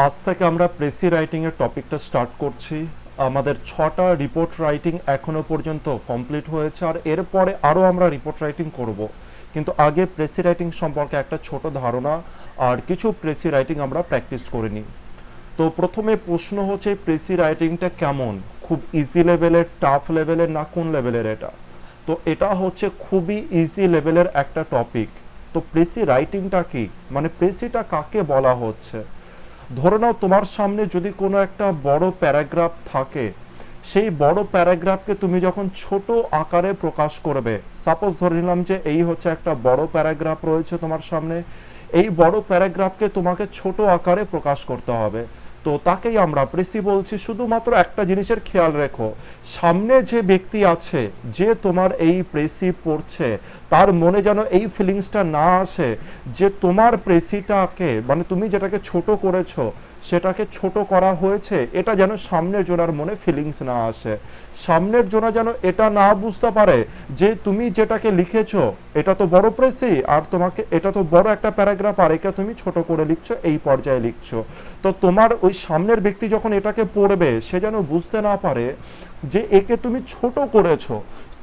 আজ থেকে আমরা প্রেসি রাইটিংয়ের টপিকটা স্টার্ট করছি। আমাদের 6টা রিপোর্ট রাইটিং এখনো পর্যন্ত কমপ্লিট হয়েছে, আর এরপরে আরও আমরা রিপোর্ট রাইটিং করব। কিন্তু আগে প্রেসি রাইটিং সম্পর্কে একটা ছোট ধারণা আর কিছু প্রেসি রাইটিং আমরা প্র্যাকটিস করে নিই। তো প্রথমে প্রশ্ন হচ্ছে, প্রেসি রাইটিংটা কেমন? খুব ইজি লেভেলের, টাফ লেভেলের, না কোন লেভেলের এটা? তো এটা হচ্ছে খুবই ইজি লেভেলের একটা টপিক। তো প্রেসি রাইটিংটা কি, মানে প্রেসিটা কাকে বলা হচ্ছে? ধরে নাও তোমার সামনে যদি কোনো একটা বড় প্যারাগ্রাফ থাকে, সেই বড় প্যারাগ্রাফকে তুমি যখন ছোট আকারে প্রকাশ করবে, সাপোজ ধরে নিলাম যে এই হচ্ছে একটা বড় প্যারাগ্রাফ রয়েছে তোমার সামনে, এই বড় প্যারাগ্রাফকে তোমাকে ছোট আকারে প্রকাশ করতে হবে। তো তাকেই আমরা প্রেসি বলছি। শুধুমাত্র একটা জিনিসের খেয়াল রেখো, সামনে যে ব্যক্তি আছে, যে তোমার এই প্রেসি পড়ছে, তার মনে যেন এই ফিলিংসটা না আসে যে তোমার প্রেসিটাকে, মানে তুমি যেটাকে ছোট করেছো সেটাকে ছোট করা হয়েছে, এটা যেন সামনের জনার মনে ফিলিংস না আসে। সামনের জনা যেন এটা না বুঝতে পারে যে তুমি যেটাকে লিখেছো এটা তো বড় প্রেসি, আর তোমাকে এটা তো বড় একটা প্যারাগ্রাফ, আর একে তুমি ছোট করে লিখছো, এই পর্যায়ে লিখছো। তো তোমার ওই সামনের ব্যক্তি যখন এটাকে পড়বে, সে যেন বুঝতে না পারে যে একে তুমি ছোট করেছো।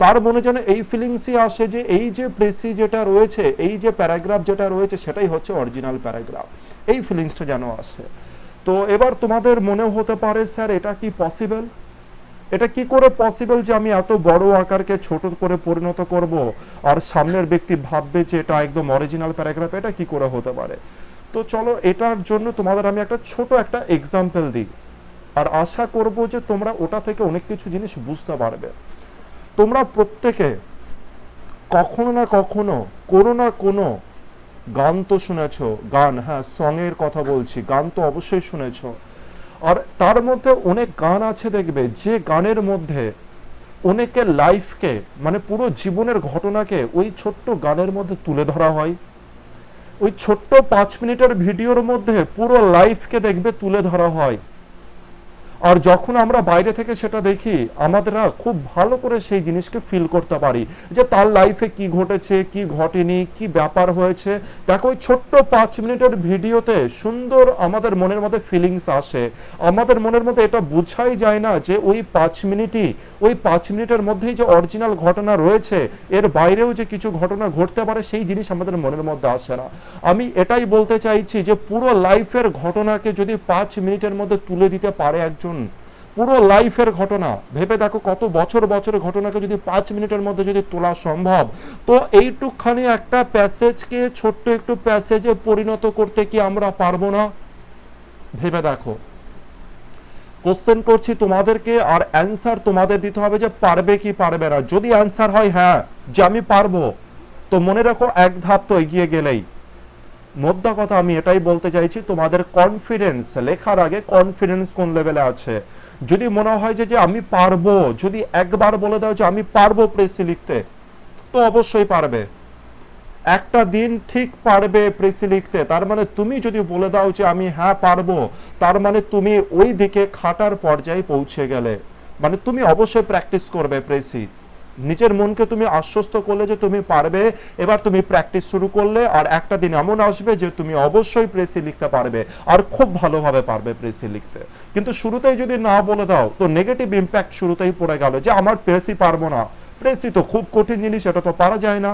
তার মনে যেন এই ফিলিংসই আসে যে এই যে প্রেসি যেটা রয়েছে, এই যে প্যারাগ্রাফ যেটা রয়েছে, সেটাই হচ্ছে অরিজিনাল প্যারাগ্রাফ, এই ফিলিংসটা যেন আসে। তো এবার তোমাদের মনে হতে পারে, স্যার এটা কি পসিবল? এটা কি করে পসিবল যে আমি এত বড় আকারকে ছোট করে পরিণত করব, আর সামনের ব্যক্তি ভাববে যে এটা একদম অরিজিনাল প্যারাগ্রাফ? এটা কি করে হতে পারে? তো চলো এটার জন্য তোমাদের আমি একটা ছোট একটা এক্সাম্পল দিই, আর আশা করব যে তোমরা ওটা থেকে অনেক কিছু জিনিস বুঝতে পারবে। তোমরা প্রত্যেকে কখনো না কখনো কোনো না কোনো গান তো শুনেছো। গান, হ্যাঁ, সঙের কথা বলছি, গান তো অবশ্যই শুনেছো। আর তার মধ্যে অনেক গান আছে দেখবে, যে গানের মধ্যে অনেকের লাইফকে, মানে পুরো জীবনের ঘটনাকে ওই ছোট্ট গানের মধ্যে তুলে ধরা হয়। ওই ছোট্ট 5 মিনিটের ভিডিওর মধ্যে পুরো লাইফকে দেখবে তুলে ধরা হয়। আর যখন আমরা বাইরে থেকে সেটা দেখি, আমাদের খুব ভালো করে সেই জিনিসকে ফিল করতে পারি যে তার লাইফে কি ঘটেছে, কি ঘটেনি, কি ব্যাপার হয়েছে। দেখো ওই ছোট্ট 5 মিনিটের ভিডিওতে সুন্দর আমাদের মনের মধ্যে ফিলিংস আসে। আমাদের মনের মধ্যে এটা বোঝাই যায় না যে ওই 5 মিনিটই, ওই 5 মিনিটের মধ্যেই যে অরিজিনাল ঘটনা রয়েছে, এর বাইরেও যে কিছু ঘটনা ঘটতে পারে, সেই জিনিস আমাদের মনের মধ্যে আসে না। আমি এটাই বলতে চাইছি যে পুরো লাইফের ঘটনাকে যদি 5 মিনিটের মধ্যে তুলে দিতে পারে একজন, পুরো লাইফের ঘটনা ভেবে দেখো, কত বছর বছরের ঘটনাকে যদি 5 মিনিটের মধ্যে যদি তোলা সম্ভব, তো এইটুকখানি একটা প্যাসেজকে ছোট্ট একটু প্যাসেজে পরিণত করতে কি আমরা পারবো না? ভেবে দেখো। কোশ্চেন করছি তোমাদেরকে, আর অ্যান্সার তোমাদের দিতে হবে যে পারবে কি পারবে না। যদি অ্যান্সার হয় হ্যাঁ, যে আমি পারবো, তো মনে রাখো এক ধাপ তো এগিয়ে গেলেই। মোদ্দা কথা আমি এটাই বলতে চাইছি, তোমাদের কনফিডেন্স, লেখার আগে কনফিডেন্স কোন লেভেলে আছে। যদি মনে হয় যে আমি পারবো, যদি একবার বলে দাও যে আমি পারবো প্রেসি লিখতে, তো অবশ্যই পারবে। একটা দিন ঠিক পারবে প্রেসি লিখতে, তার মানে তুমি যদি বলে দাও যে আমি হ্যাঁ পারবো, তার মানে তুমি ওই দিকে খাটার পর্যায়ে পৌঁছে গেলে। মানে তুমি অবশ্যই প্র্যাকটিস করবে প্রেসি। নিজের মনকে তুমি আশ্বস্ত করলে যে তুমি পারবে, এবার তুমি প্র্যাকটিস শুরু করলে, আর একটা দিন এমন আসবে যে তুমি অবশ্যই প্রেসি লিখতে পারবে, আর খুব ভালোভাবে পারবে প্রেসি লিখতে। কিন্তু শুরুতেই যদি না বলে দাও, তো নেগেটিভ ইম্প্যাক্ট শুরুতেই পড়ে গেল যে আমার প্রেসি পারবো না। প্রেসি তো খুব কঠিন জিনিস, এটা তো পারা যায় না।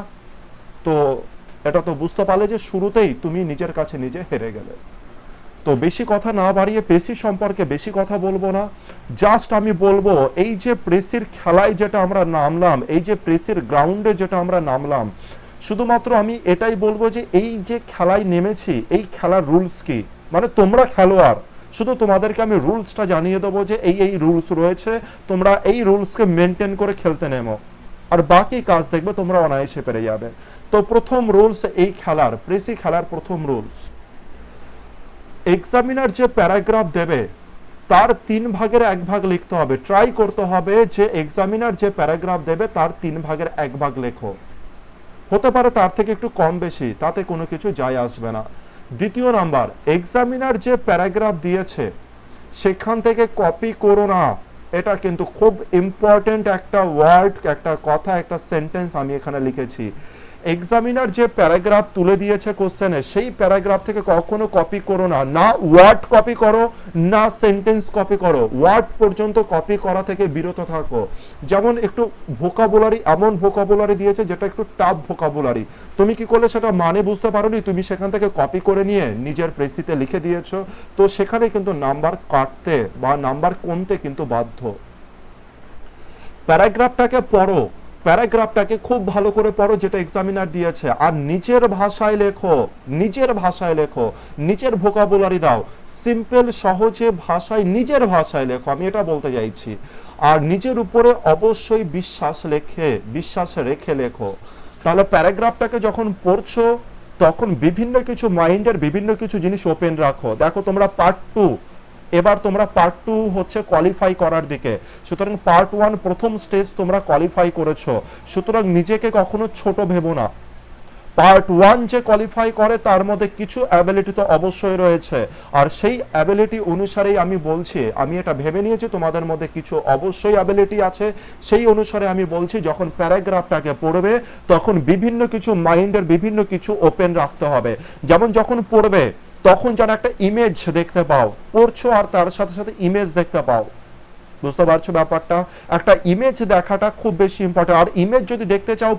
তো এটা তো বুঝতে পারলে যে শুরুতেই তুমি নিজের কাছে নিজে হেরে গেলে। তো বেশি কথা না বাড়িয়ে প্রেসি সম্পর্কে বেশি কথা বলবো না। জাস্ট আমি বলবো, এই যে প্রেসির খেলায় যেটা আমরা নামলাম, এই যে প্রেসির গ্রাউন্ডে যেটা আমরা নামলাম, শুধুমাত্র আমি এটাই বলবো যে এই যে খেলায় নেমেছি, এই খেলার রুলস কি। মানে তোমরা খেলোয়াড়, শুধু তোমাদেরকে আমি রুলসটা জানিয়ে দেবো যে এই এই রুলস রয়েছে, তোমরা এই রুলসকে মেনটেন করে খেলতে নেমো, আর বাকি কাজ দেখবে তোমরা অনায়াসে পেরে যাবে। তো প্রথম রুলস এই খেলার, প্রেসি খেলার প্রথম রুলস, এক্সামিনার যে প্যারাগ্রাফ দেবে তার 3 ভাগের 1 ভাগ লিখতে হবে। ট্রাই করতে হবে যে এক্সামিনার যে প্যারাগ্রাফ দেবে তার 3 ভাগের 1 ভাগ লেখো। হতে পারে তার থেকে একটু কম বেশি, তাতে কোনো কিছু যায় আসবে না। দ্বিতীয় নাম্বার, এক্সামিনার যে প্যারাগ্রাফ দিয়েছে সেখান থেকে কপি করো না। এটা কিন্তু খুব ইম্পর্টেন্ট একটা ওয়ার্ড, একটা কথা, একটা সেন্টেন্স আমি এখানে লিখেছি। এক্সামিনার যে প্যারাগ্রাফ তুলে দিয়েছে কোশ্চেনে সেই প্যারাগ্রাফ থেকে কখনো কপি করো না, না ওয়ার্ড কপি করো না সেন্টেন্স কপি করো, ওয়ার্ড পর্যন্ত কপি করা থেকে বিরত থাকো। যেমন একটু ভোকাবুলারি, এমন ভোকাবুলারি দিয়েছে যেটা একটু টাফ ভোকাবুলারি, তুমি কি করলে সেটা মানে বুঝতে পারোনি, তুমি সেখান থেকে কপি করে নিয়ে নিজের প্রেসিতে লিখে দিয়েছো, তো সেখানে কিন্তু নাম্বার কাটতে বা নাম্বার কমতে কিন্তু বাধ্য। প্যারাগ্রাফটাকে পড়ো, প্যারাগ্রাফটাকে খুব ভালো করে পড়ো যেটা এক্সামিনার দিয়েছে, আর নিজের ভাষায় লেখো, নিজের ভাষায় লেখো, নিজের ভোকাবুলারি দাও, সিম্পল সহজে ভাষায় নিজের ভাষায় লেখো, আমি এটা বলতে চাইছি। আর নিজের উপরে অবশ্যই বিশ্বাস রেখে লেখো। তাহলে প্যারাগ্রাফটাকে যখন পড়ছো তখন বিভিন্ন কিছু মাইন্ডের বিভিন্ন কিছু জিনিস ওপেন রাখো। দেখো তোমরা পার্ট 2, এবার তোমরা পার্ট 2 হচ্ছে কোয়ালিফাই করার দিকে, সুতরাং পার্ট 1 প্রথম স্টেজ তোমরা কোয়ালিফাই করেছো, সুতরাং নিজেকে কখনো ছোট ভেবো না। পার্ট 1 যে কোয়ালিফাই করে তার মধ্যে কিছু অ্যাবিলিটি তো অবশ্যই রয়েছে, আর সেই অ্যাবিলিটি অনুসারেই আমি বলছি, আমি এটা ভেবে নিয়েছি তোমাদের মধ্যে কিছু অবশ্যই অ্যাবিলিটি আছে, সেই অনুসারে আমি বলছি যখন প্যারাগ্রাফটাকে পড়বে তখন বিভিন্ন কিছু মাইন্ডের বিভিন্ন কিছু ওপেন রাখতে হবে। যেমন যখন পড়বে তখন যেন একটা ইমেজ দেখতে পাও, পড়ছো আর তার সাথে সাথে ইমেজ দেখতে পাও, বুঝতে পারছো ব্যাপারটা? একটা ইমেজ দেখাটা খুব বেশি ইম্পর্টেন্ট। আর ইমেজ যদি দেখতে চাও,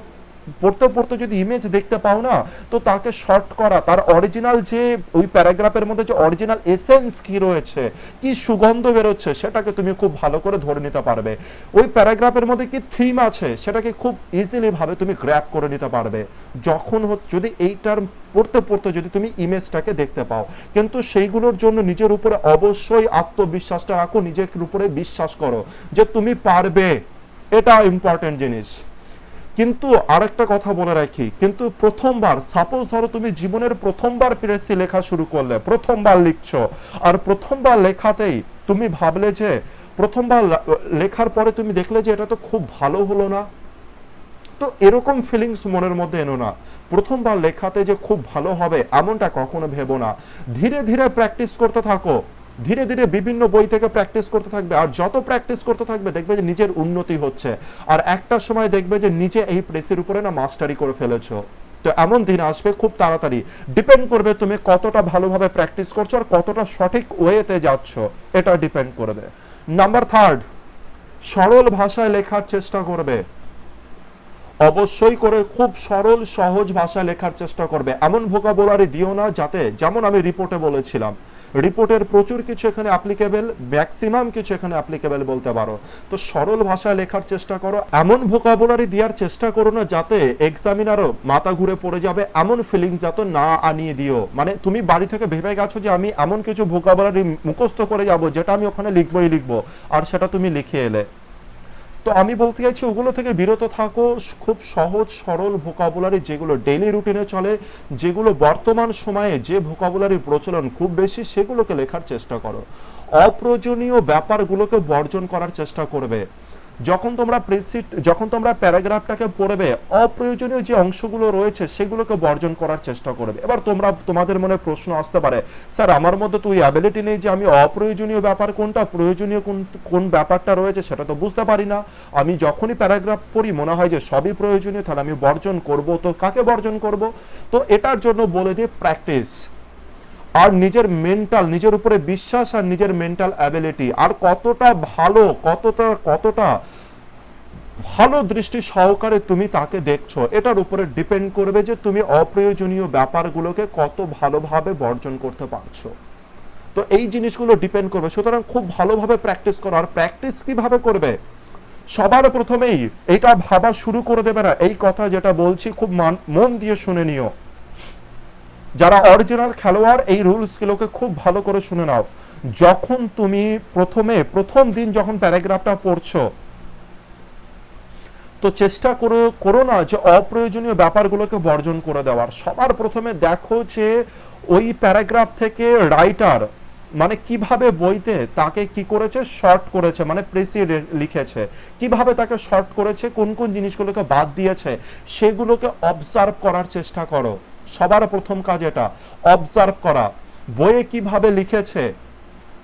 পড়তে পড়তে যদি ইমেজ দেখতে পাও না, তো তাকে শর্ট করা, তার অরিজিনাল যে ওই প্যারাগ্রাফের মধ্যে যে অরিজিনাল এসেন্স কি রয়েছে, কি সুগন্ধ বেরোচ্ছে, সেটাকে তুমি খুব ভালো করে ধরে নিতে পারবে। ওই প্যারাগ্রাফের মধ্যে কি থিম আছে সেটাকে খুব ইজিলি ভাবে তুমি গ্র্যাব করে নিতে পারবে যখন যদি এইটার পড়তে পড়তে যদি তুমি ইমেজটাকে দেখতে পাও। কিন্তু সেইগুলোর জন্য নিজের উপরে অবশ্যই আত্মবিশ্বাসটা রাখো, নিজের উপরে বিশ্বাস করো যে তুমি পারবে, এটা ইম্পর্টেন্ট জিনিস। কিন্তু আরেকটা কথা বলে রাখি, কিন্তু প্রথমবার, সাপোজ ধরো তুমি জীবনের প্রথমবার প্রেসি লেখা শুরু করলে, প্রথমবার লিখছো, আর প্রথমবার লেখাতেই তুমি ভাবলে যে, প্রথমবার লেখার পরে তুমি দেখলে যে এটা তো খুব ভালো হলো না, তো এরকম ফিলিংস মনের মধ্যে এনো না। প্রথমবার লেখাতে যে খুব ভালো হবে এমনটা কখনো ভেবো না। ধীরে ধীরে প্র্যাকটিস করতে থাকো, ধীরে ধীরে বিভিন্ন বই থেকে প্র্যাকটিস করতে থাকবে, আর যত প্র্যাকটিস করতে থাকবে দেখবে যে নিজের উন্নতি হচ্ছে, আর একটা সময় দেখবে যে নিজে এই প্রেসের উপরে না মাস্টারি করে ফেলেছো। তো এমন দিন আসবে খুব তাড়াতাড়ি, ডিপেন্ড করবে তুমি কতটা ভালোভাবে প্র্যাকটিস করছো আর কতটা সঠিক ওয়েতে যাচ্ছ, এটা ডিপেন্ড করবে। নাম্বার 3, সরল ভাষায় লেখার চেষ্টা করবে, অবশ্যই করে খুব সরল সহজ ভাষায় লেখার চেষ্টা করবে। এমন ভোকাবুলারি দিও না যাতে, যেমন আমি রিপোর্টে বলেছিলাম, রিপোর্টের প্রচুর কিছু এখানে অ্যাপ্লিকেবল, ম্যাক্সিমাম কিছু এখানে অ্যাপ্লিকেবল বলতে পারো। তো সরল ভাষায় লেখার চেষ্টা করো, এমন ভোকাবুলারি দেওয়ার চেষ্টা করো না যাতে এক্সামিনারও মাথা ঘুরে পড়ে যাবে, এমন ফিলিংস যাতে না আনিয়ে দিও। মানে তুমি বাড়ি থেকে ভেবে গেছো যে আমি এমন কিছু ভোকাবুলারি মুখস্থ করে যাব যেটা আমি ওখানে লিখবো, আর সেটা তুমি লিখে এলে। তো আমি বলতে চাইছি ওগুলো থেকে বিরত থাকো, খুব সহজ সরল ভোকাবুলারি যেগুলো ডেইলি রুটিনে চলে, যেগুলো বর্তমান সময়ে যে ভোকাবুলারির প্রচলন খুব বেশি, সেগুলোকে লেখার চেষ্টা করো। অপ্রয়োজনীয় ব্যাপারগুলোকে বর্জন করার চেষ্টা করবে। যখন তোমরা প্যারাগ্রাফটাকে পড়বে, অপ্রয়োজনীয় যে অংশগুলো রয়েছে সেগুলোকে বর্জন করার চেষ্টা করবে। এবার তোমাদের মনে প্রশ্ন আসতে পারে, স্যার আমার মধ্যে তো ওই অ্যাবিলিটি নেই যে আমি অপ্রয়োজনীয় ব্যাপার কোনটা, প্রয়োজনীয় কোন ব্যাপারটা রয়েছে সেটা তো বুঝতে পারি না। আমি যখনই প্যারাগ্রাফ পড়ি মনে হয় যে সবই প্রয়োজনীয়, তাহলে আমি বর্জন করব, তো কাকে বর্জন করব? তো এটার জন্য বলে দিই প্র্যাকটিস, আর নিজের উপরে বিশ্বাস, আর নিজের মেন্টাল অ্যাবিলিটি, আর কতটা ভালো দৃষ্টি সহকারে তুমি তাকে দেখছো, এটার উপরে ডিপেন্ড করবে যে তুমি অপ্রয়োজনীয় ব্যাপারগুলোকে কত ভালোভাবে বর্জন করতে পারছো। তো এই জিনিসগুলো ডিপেন্ড করবে, সুতরাং খুব ভালোভাবে প্র্যাকটিস করো। আর প্র্যাকটিস কিভাবে করবে? সবার প্রথমেই এটা ভাবা শুরু করে দেবে না, এই কথা যেটা বলছি খুব মন দিয়ে শুনে নিও। যারা অরিজিনাল খেলোয়াড় এই রুলসগুলোকে খুব ভালো করে শুনে নাও। যখন তুমি প্রথম দিন যখন প্যারাগ্রাফটা পড়ছো, তো চেষ্টা করো না যে অপ্রয়োজনীয় ব্যাপারগুলোকে বর্জন করে দেওয়ার। সবার প্রথমে দেখো যে ওই প্যারাগ্রাফ থেকে রাইটার মানে কিভাবে বইতে তাকে কি করেছে, শর্ট করেছে, মানে প্রেসি লিখেছে, কিভাবে তাকে শর্ট করেছে, কোন কোন জিনিসগুলোকে বাদ দিয়েছে, সেগুলোকে অবজার্ভ করার চেষ্টা করো। সবার প্রথম কাজ এটা, অবজার্ভ করা। বইয়ে কিভাবে লিখেছে,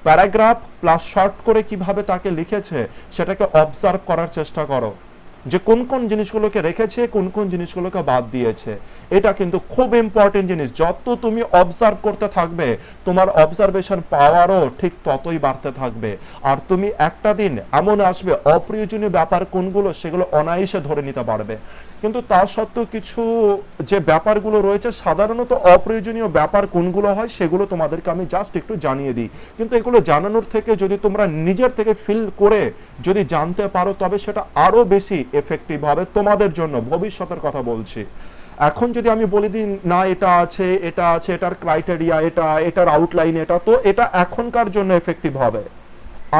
প্যারাগ্রাফ প্লাস শর্ট করে কিভাবে তাকে লিখেছে, সেটাকে অবজার্ভ করার চেষ্টা করো। যে কোন কোন জিনিসগুলোকে রেখেছে, কোন কোন জিনিসগুলোকে বাদ দিয়েছে। এটা কিন্তু খুব ইম্পর্টেন্ট জিনিস। যত তুমি অবজার্ভ করতে থাকবে তোমার অবজারভেশন পাওয়ারও ঠিক ততই বাড়তে থাকবে। আর তুমি একটা দিন এমন আসবে অপ্রয়োজনীয় ব্যাপার কোনগুলো সেগুলো অনায়াসে ধরে নিতে পারবে। কিন্তু তা সত্ত্বেও কিছু যে ব্যাপারগুলো রয়েছে, সাধারণত অপ্রয়োজনীয় ব্যাপার কোনগুলো হয় সেগুলো তোমাদেরকে আমি জাস্ট একটু জানিয়ে দিই। কিন্তু এগুলো জানানোর থেকে যদি তোমরা নিজের থেকে ফিল করে যদি জানতে পারো তবে সেটা আরো বেশি এফেক্টিভ হবে তোমাদের জন্য। ভবিষ্যতের কথা বলছি। এখন যদি আমি বলে দিই না এটা আছে, এটা আছে, এটার ক্রাইটেরিয়া এটা, এটার আউটলাইন এটা, তো এটা এখনকার জন্য এফেক্টিভ হবে,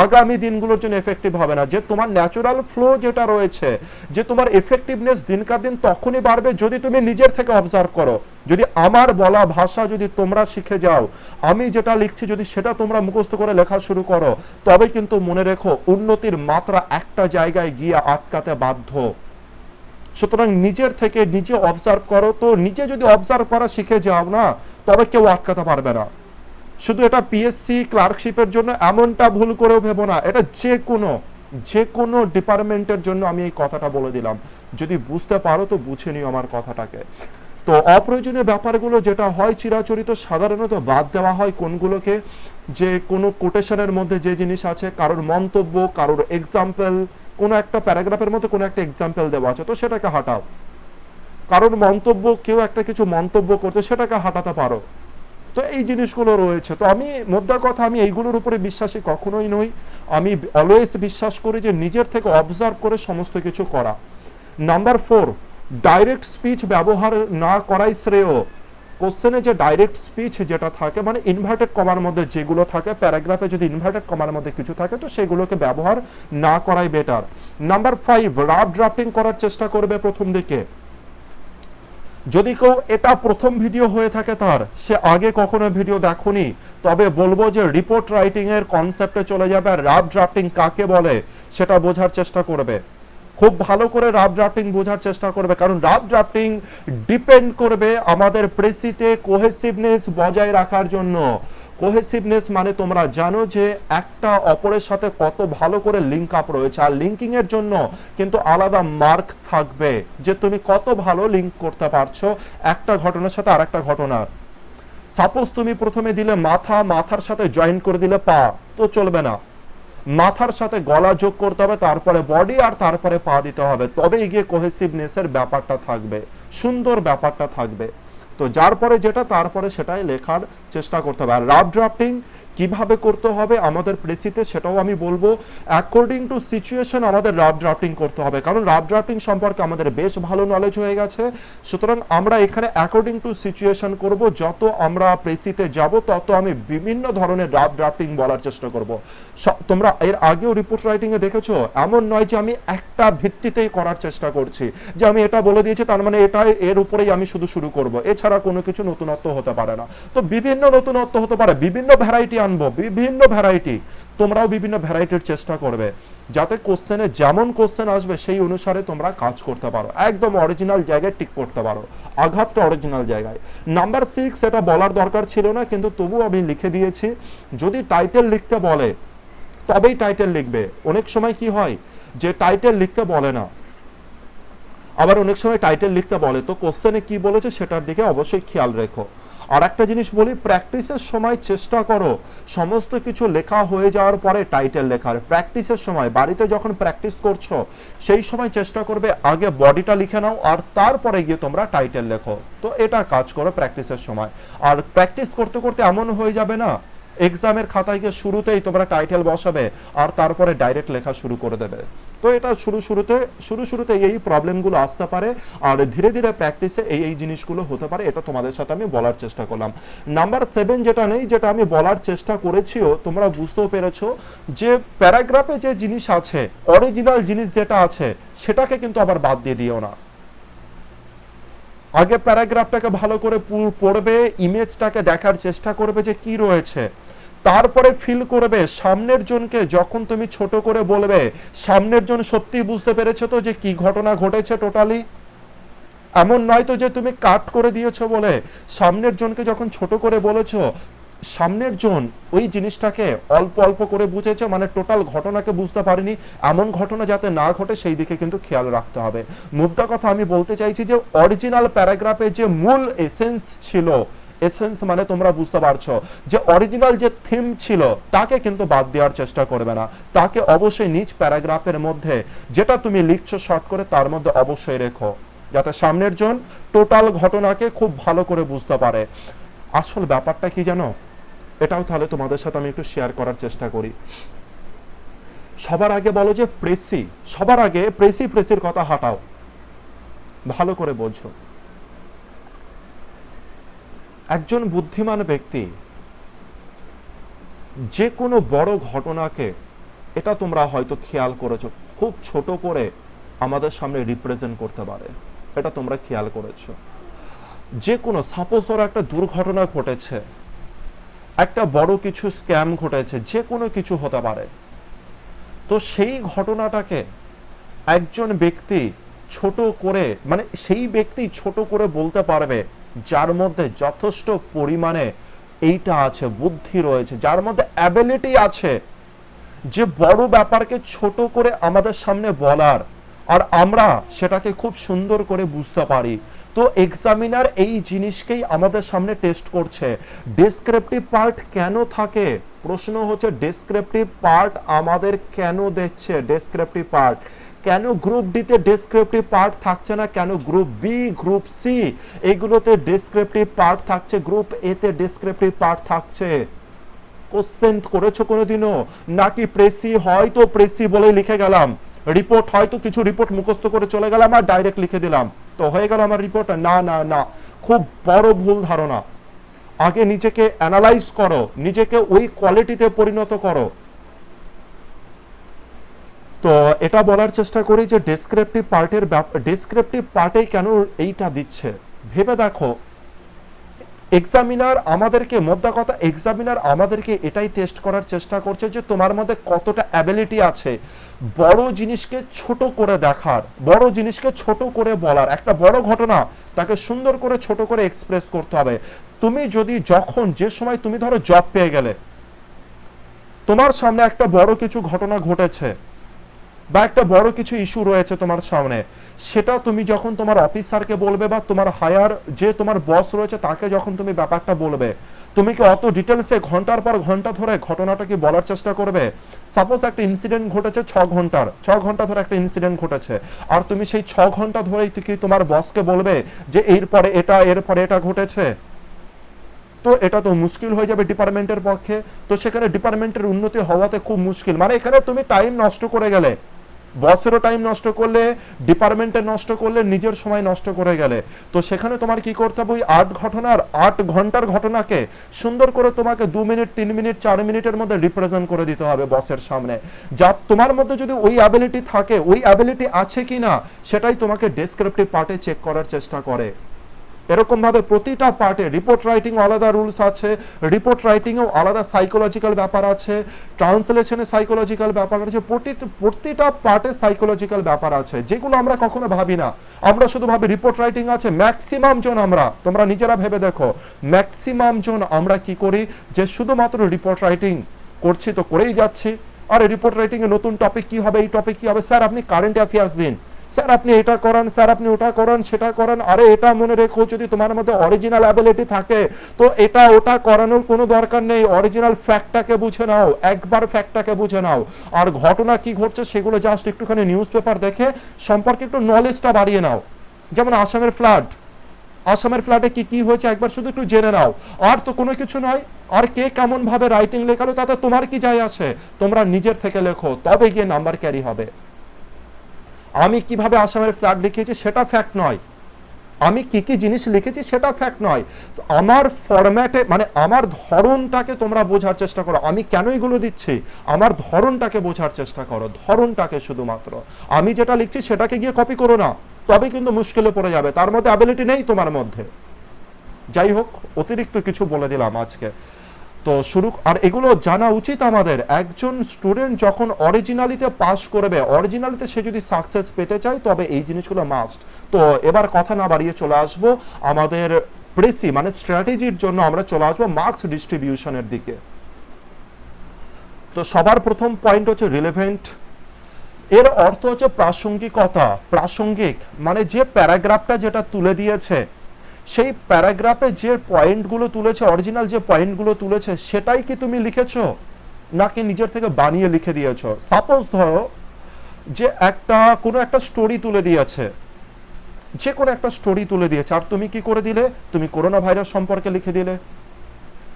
আগামী দিনগুলোর জন্য এফেক্টিভ হবে না। যে তোমার ন্যাচারাল ফ্লো যেটা রয়েছে, যে তোমার এফেক্টিভনেস দিনকার দিন তখনই বাড়বে যদি তুমি নিজের থেকে অবজার্ভ করো। যদি আমার বলা ভাষা যদি তোমরা শিখে যাও, আমি যেটা লিখছি যদি সেটা তোমরা মুখস্থ করে লেখা শুরু করো, তবে কিন্তু মনে রেখো উন্নতির মাত্রা একটা জায়গায় গিয়ে আটকাতে বাধ্য। সুতরাং নিজের থেকে নিজে অবজার্ভ করো। তো নিজে যদি অবজার্ভ করা শিখে যাও না, তবে কেউ আটকাতে পারবে না। শুধু এটা পিএসসি ক্লার্কশিপের জন্য এমনটা ভুল করেও ভেবো না, এটা যে কোনো ডিপার্টমেন্টের জন্য আমি এই কথাটা বলে দিলাম। যদি বুঝতে পারো তো বুঝে নিও আমার কথাটাকে। তো অপ্রয়োজনীয় ব্যাপারগুলো যেটা হয় চিরাচরিত সাধারণত বাদ দেওয়া হয় কোনগুলোকে, যে কোনো কোটেশনের মধ্যে যে জিনিস আছে, কারোর মন্তব্য, কারোর এক্সাম্পল, কোনো একটা প্যারাগ্রাফের মধ্যে কোনো একটা এক্সাম্পল দেওয়া আছে তো সেটাকে হাঁটাও। কারোর মন্তব্য, কেউ একটা কিছু মন্তব্য করতে, সেটাকে হাঁটাতে পারো। তো এই জিনিসগুলো রয়েছে। তো আমি মোদ্দা কথা, আমি এইগুলোর উপরে বিশ্বাসী কখনোই নই। আমি অলওয়েজ বিশ্বাস করি যে নিজের থেকে অবজার্ভ করে সমস্ত কিছু করা। নাম্বার 4, ডাইরেক্ট স্পিচ ব্যবহার না করাই শ্রেয়। কোশ্চেনে যে ডাইরেক্ট স্পিচ যেটা থাকে, মানে ইনভার্টেড কমার মধ্যে যেগুলো থাকে, প্যারাগ্রাফে যদি ইনভার্টেড কমার মধ্যে কিছু থাকে তো সেগুলোকে ব্যবহার না করাই বেটার। নাম্বার 5, রাফ ড্রাফটিং করার চেষ্টা করবে প্রথম দিকে। যদি কেউ এটা প্রথম ভিডিও হয়ে থাকে তার, সে আগে কখনো ভিডিও দেখোনি, তবে বলবো যে রিপোর্ট রাইটিং এর কনসেপ্টে চলে যাবে আর রাফ ড্রাফটিং কাকে বলে সেটা বোঝার চেষ্টা করবে। খুব ভালো করে রাফ ড্রাফটিং বোঝার চেষ্টা করবে, কারণ রাফ ড্রাফটিং ডিপেন্ড করবে আমাদের প্রেসিতে কোহেসিভনেস বজায় রাখার জন্য। কোহেসিভনেস মানে তোমরা জানো যে একটা অপরের সাথে কত ভালো করে লিঙ্ক আপ রয়েছে, আর লিঙ্কিং এর জন্য কিন্তু আলাদা মার্ক থাকবে যে তুমি কত ভালো লিঙ্ক করতে পারছো একটা ঘটনার সাথে আরেকটা ঘটনার। সাপোজ তুমি প্রথমে দিলে মাথা, মাথার সাথে জয়েন করে দিলে পা, তো চলবে না। মাথার সাথে গলা যোগ করতে হবে, তারপরে বডি, আর তারপরে পা দিতে হবে, তবে গিয়ে কোহেসিভনেসের ব্যাপারটা থাকবে, সুন্দর ব্যাপারটা থাকবে। তো যার পরে যেটা তারপরে সেটাই লেখার চেষ্টা করতে হবে। আর রাফ ড্রাফটিং কিভাবে করতে হবে আমাদের প্রেসিতে সেটাও আমি বলবো। অ্যাকর্ডিং টু সিচুয়েশন আমাদের রাফ ড্রাফটিং করতে হবে, কারণ রাফ ড্রাফটিং সম্পর্কে আমাদের বেশ ভালো নলেজ হয়ে গেছে। সুতরাং আমরা এখানে অ্যাকর্ডিং টু সিচুয়েশন করব। যত আমরা প্রেসিতে যাব তত আমি বিভিন্ন ধরনের রাফ ড্রাফটিং বলার চেষ্টা করব। তোমরা এর আগেও রিপোর্ট রাইটিং এ দেখেছো, এমন নয় যে আমি একটা ভিত্তিতেই করার চেষ্টা করছি, যে আমি এটা বলে দিয়েছি তার মানে এটা এর উপরেই আমি শুরু করব, এছাড়া কোনো কিছু নতুনত্ব হতে পারে না। তো বিভিন্ন নতুনত্ব হতে পারে, বিভিন্ন ভ্যারাইটি আনবো, বিভিন্ন ভ্যারাইটি। তোমরাও বিভিন্ন ভ্যারাইটির চেষ্টা করবে যাতে কোশ্চেনে যেমন কোশ্চেন আসবে সেই অনুসারে তোমরা কাজ করতে পারো, একদম অরিজিনাল জায়গায় টিক করতে পারো, আঘাতটা অরিজিনাল জায়গায়। নাম্বার 6, এটা বলার দরকার ছিল না কিন্তু তবুও আমি লিখে দিয়েছি, যদি টাইটেল লিখতে বলে তবেই টাইটেল লিখবে। অনেক সময় কি হয় যে টাইটেল লিখতে বলে না, আবার অনেক সময় টাইটেল লিখতে বলে, তো কোশ্চেনে কি বলেছে সেটার দিকে অবশ্যই খেয়াল রেখো। আর একটা জিনিস বলি, প্র্যাকটিসের সময় চেষ্টা করো সমস্ত কিছু লেখা হয়ে যাওয়ার পরে টাইটেল লেখার। প্র্যাকটিসের সময় বাড়িতে যখন প্র্যাকটিস করছো সেই সময় চেষ্টা করবে আগে বডিটা লিখে নাও আর তারপরে গিয়ে তোমরা টাইটেল লেখো। তো এটা কাজ করো প্র্যাকটিসের সময়। আর প্র্যাকটিস করতে করতে এমন হয়ে যাবে না এক্সামের খাতায় গিয়ে শুরুতেই তোমরা টাইটেল বসাবে আর তারপরে ডাইরেক্ট লেখা শুরু করে দেবে। তো এটা শুরুতে এই প্রবলেমগুলো আসতে পারে, আর ধীরে ধীরে প্র্যাকটিসে এই জিনিসগুলো হতে পারে। এটা তোমাদের সাথে আমি বলার চেষ্টা করলাম। নাম্বার 7 যেটা নেই, যেটা আমি বলার চেষ্টা করেছিও, তোমরা বুঝতেও পেরেছো যে প্যারাগ্রাফে যে জিনিস আছে, অরিজিনাল জিনিস যেটা আছে সেটাকে কিন্তু আবার বাদ দিয়ে দিও না। আগে প্যারাগ্রাফটাকে ভালো করে পড়বে, ইমেজটাকে দেখার চেষ্টা করবে যে কি রয়েছে, তারপরে ফিল করবে সামনের জনকে যখন তুমি ছোট করে বলবে, সামনের জন সত্যি বুঝতে পেরেছে তো যে কি ঘটনা ঘটেছে টোটালি। এমন নয় তো যে তুমি কাট করে দিয়েছো বলে সামনের জনকে যখন ছোট করে বলেছো সামনের জন ওই জিনিসটাকে অল্প অল্প করে বুঝেছে, মানে টোটাল ঘটনাকে বুঝতে পারেনি, এমন ঘটনা যাতে না ঘটে সেই দিকে কিন্তু খেয়াল রাখতে হবে। মুদ্রা কথা আমি বলতে চাইছি যে অরিজিনাল প্যারাগ্রাফে যে মূল এসেন্স ছিল, এসেন্স মানে তোমরা বুঝতে পারছো, যে অরিজিনাল যে থিম ছিল তাকে কিন্তু বাদ দেওয়ার চেষ্টা করবে না, তাকে অবশ্যই নিজ প্যারাগ্রাফের মধ্যে যেটা তুমি লিখছো শর্ট করে তার মধ্যে অবশ্যই রেখো, যাতে সামনের জন টোটাল ঘটনাকে খুব ভালো করে বুঝতে পারে। আসল ব্যাপারটা কি জানো, এটাও তাহলে তোমাদের সাথে আমি একটু শেয়ার করার চেষ্টা করি। সবার আগে বলো যে প্রেসি, সবার আগে প্রেসির কথা হাঁটাও, ভালো করে বোঝো। একজন বুদ্ধিমান ব্যক্তি যে কোনো বড় ঘটনাকে, এটা তোমরা হয়তো খেয়াল করেছো, খুব ছোট করে আমাদের সামনে রিপ্রেজেন্ট করতে পারে, এটা তোমরা খেয়াল করেছো। যে কোনো সাপোজ ওর একটা দুর্ঘটনা ঘটেছে, একটা বড় কিছু স্ক্যাম ঘটেছে, যে কোনো কিছু হতে পারে, তো সেই ঘটনাটাকে একজন ব্যক্তি ছোট করে, মানে সেই ব্যক্তি ছোট করে বলতে পারবে যার মধ্যে যথেষ্ট পরিমাণে এইটা আছে, বুদ্ধি রয়েছে, যার মধ্যে অ্যাবিলিটি আছে যে বড় ব্যাপারকে ছোট করে আমাদের সামনে বলার, আর আমরা সেটাকে খুব সুন্দর করে বুঝতে পারি। তো এক্সামিনার এই জিনিসকেই আমাদের সামনে টেস্ট করছে। ডেসক্রিপটিভ পার্ট কেন থাকে, প্রশ্ন হচ্ছে ডেসক্রিপটিভ পার্ট আমাদের কেন দিচ্ছে, ডেসক্রিপটিভ পার্ট কেন গ্রুপ ডি তে ডেসক্রিপটিভ পার্ট থাকছে না, কেন গ্রুপ বি, গ্রুপ সি এগুলোতে ডেসক্রিপটিভ পার্ট থাকছে, গ্রুপ এ তে ডেসক্রিপটিভ পার্ট থাকছে? কোশ্চেন করেছো কোনোদিনও? নাকি প্রেসি হয়তো প্রেসি বলে লিখে গেলাম, রিপোর্ট হয়তো কিছু রিপোর্ট মুখস্থ করে চলে গেলাম আর ডাইরেক্ট লিখে দিলাম তো হয়ে গেল আমার রিপোর্ট? না না না, খুব বড় ভুল ধারণা। আগে নিজেকে অ্যানালাইজ করো, নিজেকে ওই কোয়ালিটিতে পরিণত করো। তো এটা বলার চেষ্টা করি যে ডেসক্রিপটিভ পার্টেই কেন এইটা দিচ্ছে, ভেবে দেখো। এক্সামিনার আমাদেরকে, মোদ্দা কথা এক্সামিনার আমাদেরকে এটাই টেস্ট করার চেষ্টা করছে যে তোমার মধ্যে কতটা অ্যাবিলিটি আছে বড় জিনিসকে ছোট করে দেখার, বড় জিনিসকে ছোট করে বলার। একটা বড় ঘটনা তাকে সুন্দর করে ছোট করে এক্সপ্রেস করতে হবে। তুমি যদি যখন যে সময় তুমি ধরো জব পেয়ে গেলে, তোমার সামনে একটা বড় কিছু ঘটনা ঘটেছে বা একটা বড় কিছু ইস্যু রয়েছে তোমার সামনে, সেটা তুমি যখন তোমার অফিসারকে বলবে বা তোমার হায়ার যে তোমার বস রয়েছে তাকে যখন তুমি ব্যাপারটা বলবে, তুমি কি অত ডিটেলসে ঘন্টার পর ঘন্টা ধরে ঘটনাটা কি বলার চেষ্টা করবে? সাপোজ একটা ইনসিডেন্ট ঘটেছে 6 ঘন্টা ধরে একটা ইনসিডেন্ট ঘটেছে, আর তুমি সেই 6 ঘন্টা ধরেই কি তোমার বসকে বলবে যে এরপরে এটা ঘটেছে? তো এটা তো মুশকিল হয়ে যাবে ডিপার্টমেন্টের পক্ষে। তো সেখানে ডিপার্টমেন্টের উন্নতি হওয়াতে খুব মুশকিল, মানে এখানে তুমি টাইম নষ্ট করে গেলে, বসেরও টাইম নষ্ট করলে, ডিপার্টমেন্টের নষ্ট করলে, নিজের সময় নষ্ট করে গেলে। তো সেখানে তোমার কি করতে হবে, ওই 8 ঘন্টার ঘটনাকে সুন্দর করে তোমাকে 2 মিনিট 3 মিনিট 4 মিনিটের মধ্যে রিপ্রেজেন্ট করে দিতে হবে বসের সামনে। যা তোমার মধ্যে যদি ওই অ্যাবিলিটি থাকে, ওই অ্যাবিলিটি আছে কিনা সেটাই তোমাকে ডেসক্রিপটিভ পার্টে চেক করার চেষ্টা করে। এরকম ভাবে প্রতিটা পার্টে রিপোর্ট রাইটিং আলাদা রুলস আছে, রিপোর্ট রাইটিং এও আলাদা সাইকোলজিক্যাল ব্যাপার আছে, ট্রান্সলেশনে সাইকোলজিক্যাল ব্যাপার আছে, প্রতিটা পার্টে সাইকোলজিক্যাল ব্যাপার আছে, যেগুলো আমরা কখনো ভাবি না। আমরা শুধু ভাবি রিপোর্ট রাইটিং আছে। ম্যাক্সিমাম জন আমরা, তোমরা নিজেরা ভেবে দেখো, ম্যাক্সিমাম জন আমরা কি করি যে শুধুমাত্র রিপোর্ট রাইটিং করছি তো করেই যাচ্ছি। আর রিপোর্ট রাইটিং এ নতুন টপিক কি হবে, এই টপিক কি হবে, স্যার আপনি কারেন্ট অ্যাফেয়ার্স দিন, স্যার আপনি এটা করান, স্যার আপনি ওটা করান, সেটা করান। আরে এটা মনে রেখো, যদি তোমার মধ্যে অরিজিনাল অ্যাবিলিটি থাকে তো এটা ওটা করানোর কোনো দরকার নেই। অরিজিনাল ফ্যাক্টটাকে বুঝে নাও, একবার ফ্যাক্টটাকে বুঝে নাও। আর ঘটনা কি ঘটছে সেগুলো জাস্ট একটুখানি নিউজ পেপার দেখে সম্পর্কে একটু নলেজটা বাড়িয়ে নাও। যেমন আসামের ফ্লাডে কি কি হয়েছে একবার শুধু একটু জেনে নাও। আর তো কোনো কিছু নয়। আর কে কেমন ভাবে রাইটিং লেখালো তাতে তোমার কি যায় আসে? তোমরা নিজের থেকে লেখো, তবে গিয়ে নাম্বার ক্যারি হবে। আমি কিভাবে আসামের ফ্ল্যাট লিখেছি সেটা ফ্যাক্ট নয়, আমি কি কি জিনিস লিখেছি সেটা ফ্যাক্ট নয়। তো আমার ফরম্যাটে, মানে আমার ধরনটাকে তোমরা বোঝার চেষ্টা করো। আমি কেন এগুলো দিচ্ছি, আমার ধরনটাকে বোঝার চেষ্টা করো, ধরনটাকে শুধুমাত্র। আমি যেটা লিখছি সেটাকে গিয়ে কপি করো না, তবে কিন্তু মুশকিলে পড়ে যাবে, তার মধ্যে অ্যাবিলিটি নেই তোমার মধ্যে। যাই হোক, অতিরিক্ত কিছু বলে দিলাম আজকে। তো শুরু, আর এগুলো জানা উচিত আমাদের। একজন স্টুডেন্ট যখন অরিজিনালিতে পাস করবে, অরিজিনালিতে সে যদি সাকসেস পেতে চায় তবে এই জিনিসগুলো মাস্ট। তো এবার কথা না বাড়িয়ে চলে আসবো আমাদের প্রেসি মানে স্ট্র্যাটেজির জন্য আমরা চলে আসবো মার্কস ডিস্ট্রিবিউশনের দিকে। তো সবার প্রথম পয়েন্ট হচ্ছে রিলেভেন্ট। এর অর্থ হচ্ছে প্রাসঙ্গিকতা। প্রাসঙ্গিক মানে যে প্যারাগ্রাফটা যেটা তুলে দিয়েছে, সেই প্যারাগ্রাফে যে পয়েন্টগুলো তুলেছে, অরিজিনাল যে পয়েন্টগুলো তুলেছে সেটাই কি তুমি লিখেছো নাকি নিজের থেকে বানিয়ে লিখে দিয়েছো। সাপোজ ধরো যে কোনো একটা স্টোরি তুলে দিয়েছে, যে কোনো একটা স্টোরি তুলে দিয়েছে, আর তুমি কি করে দিলে, তুমি করোনা ভাইরাস সম্পর্কে লিখে দিলে,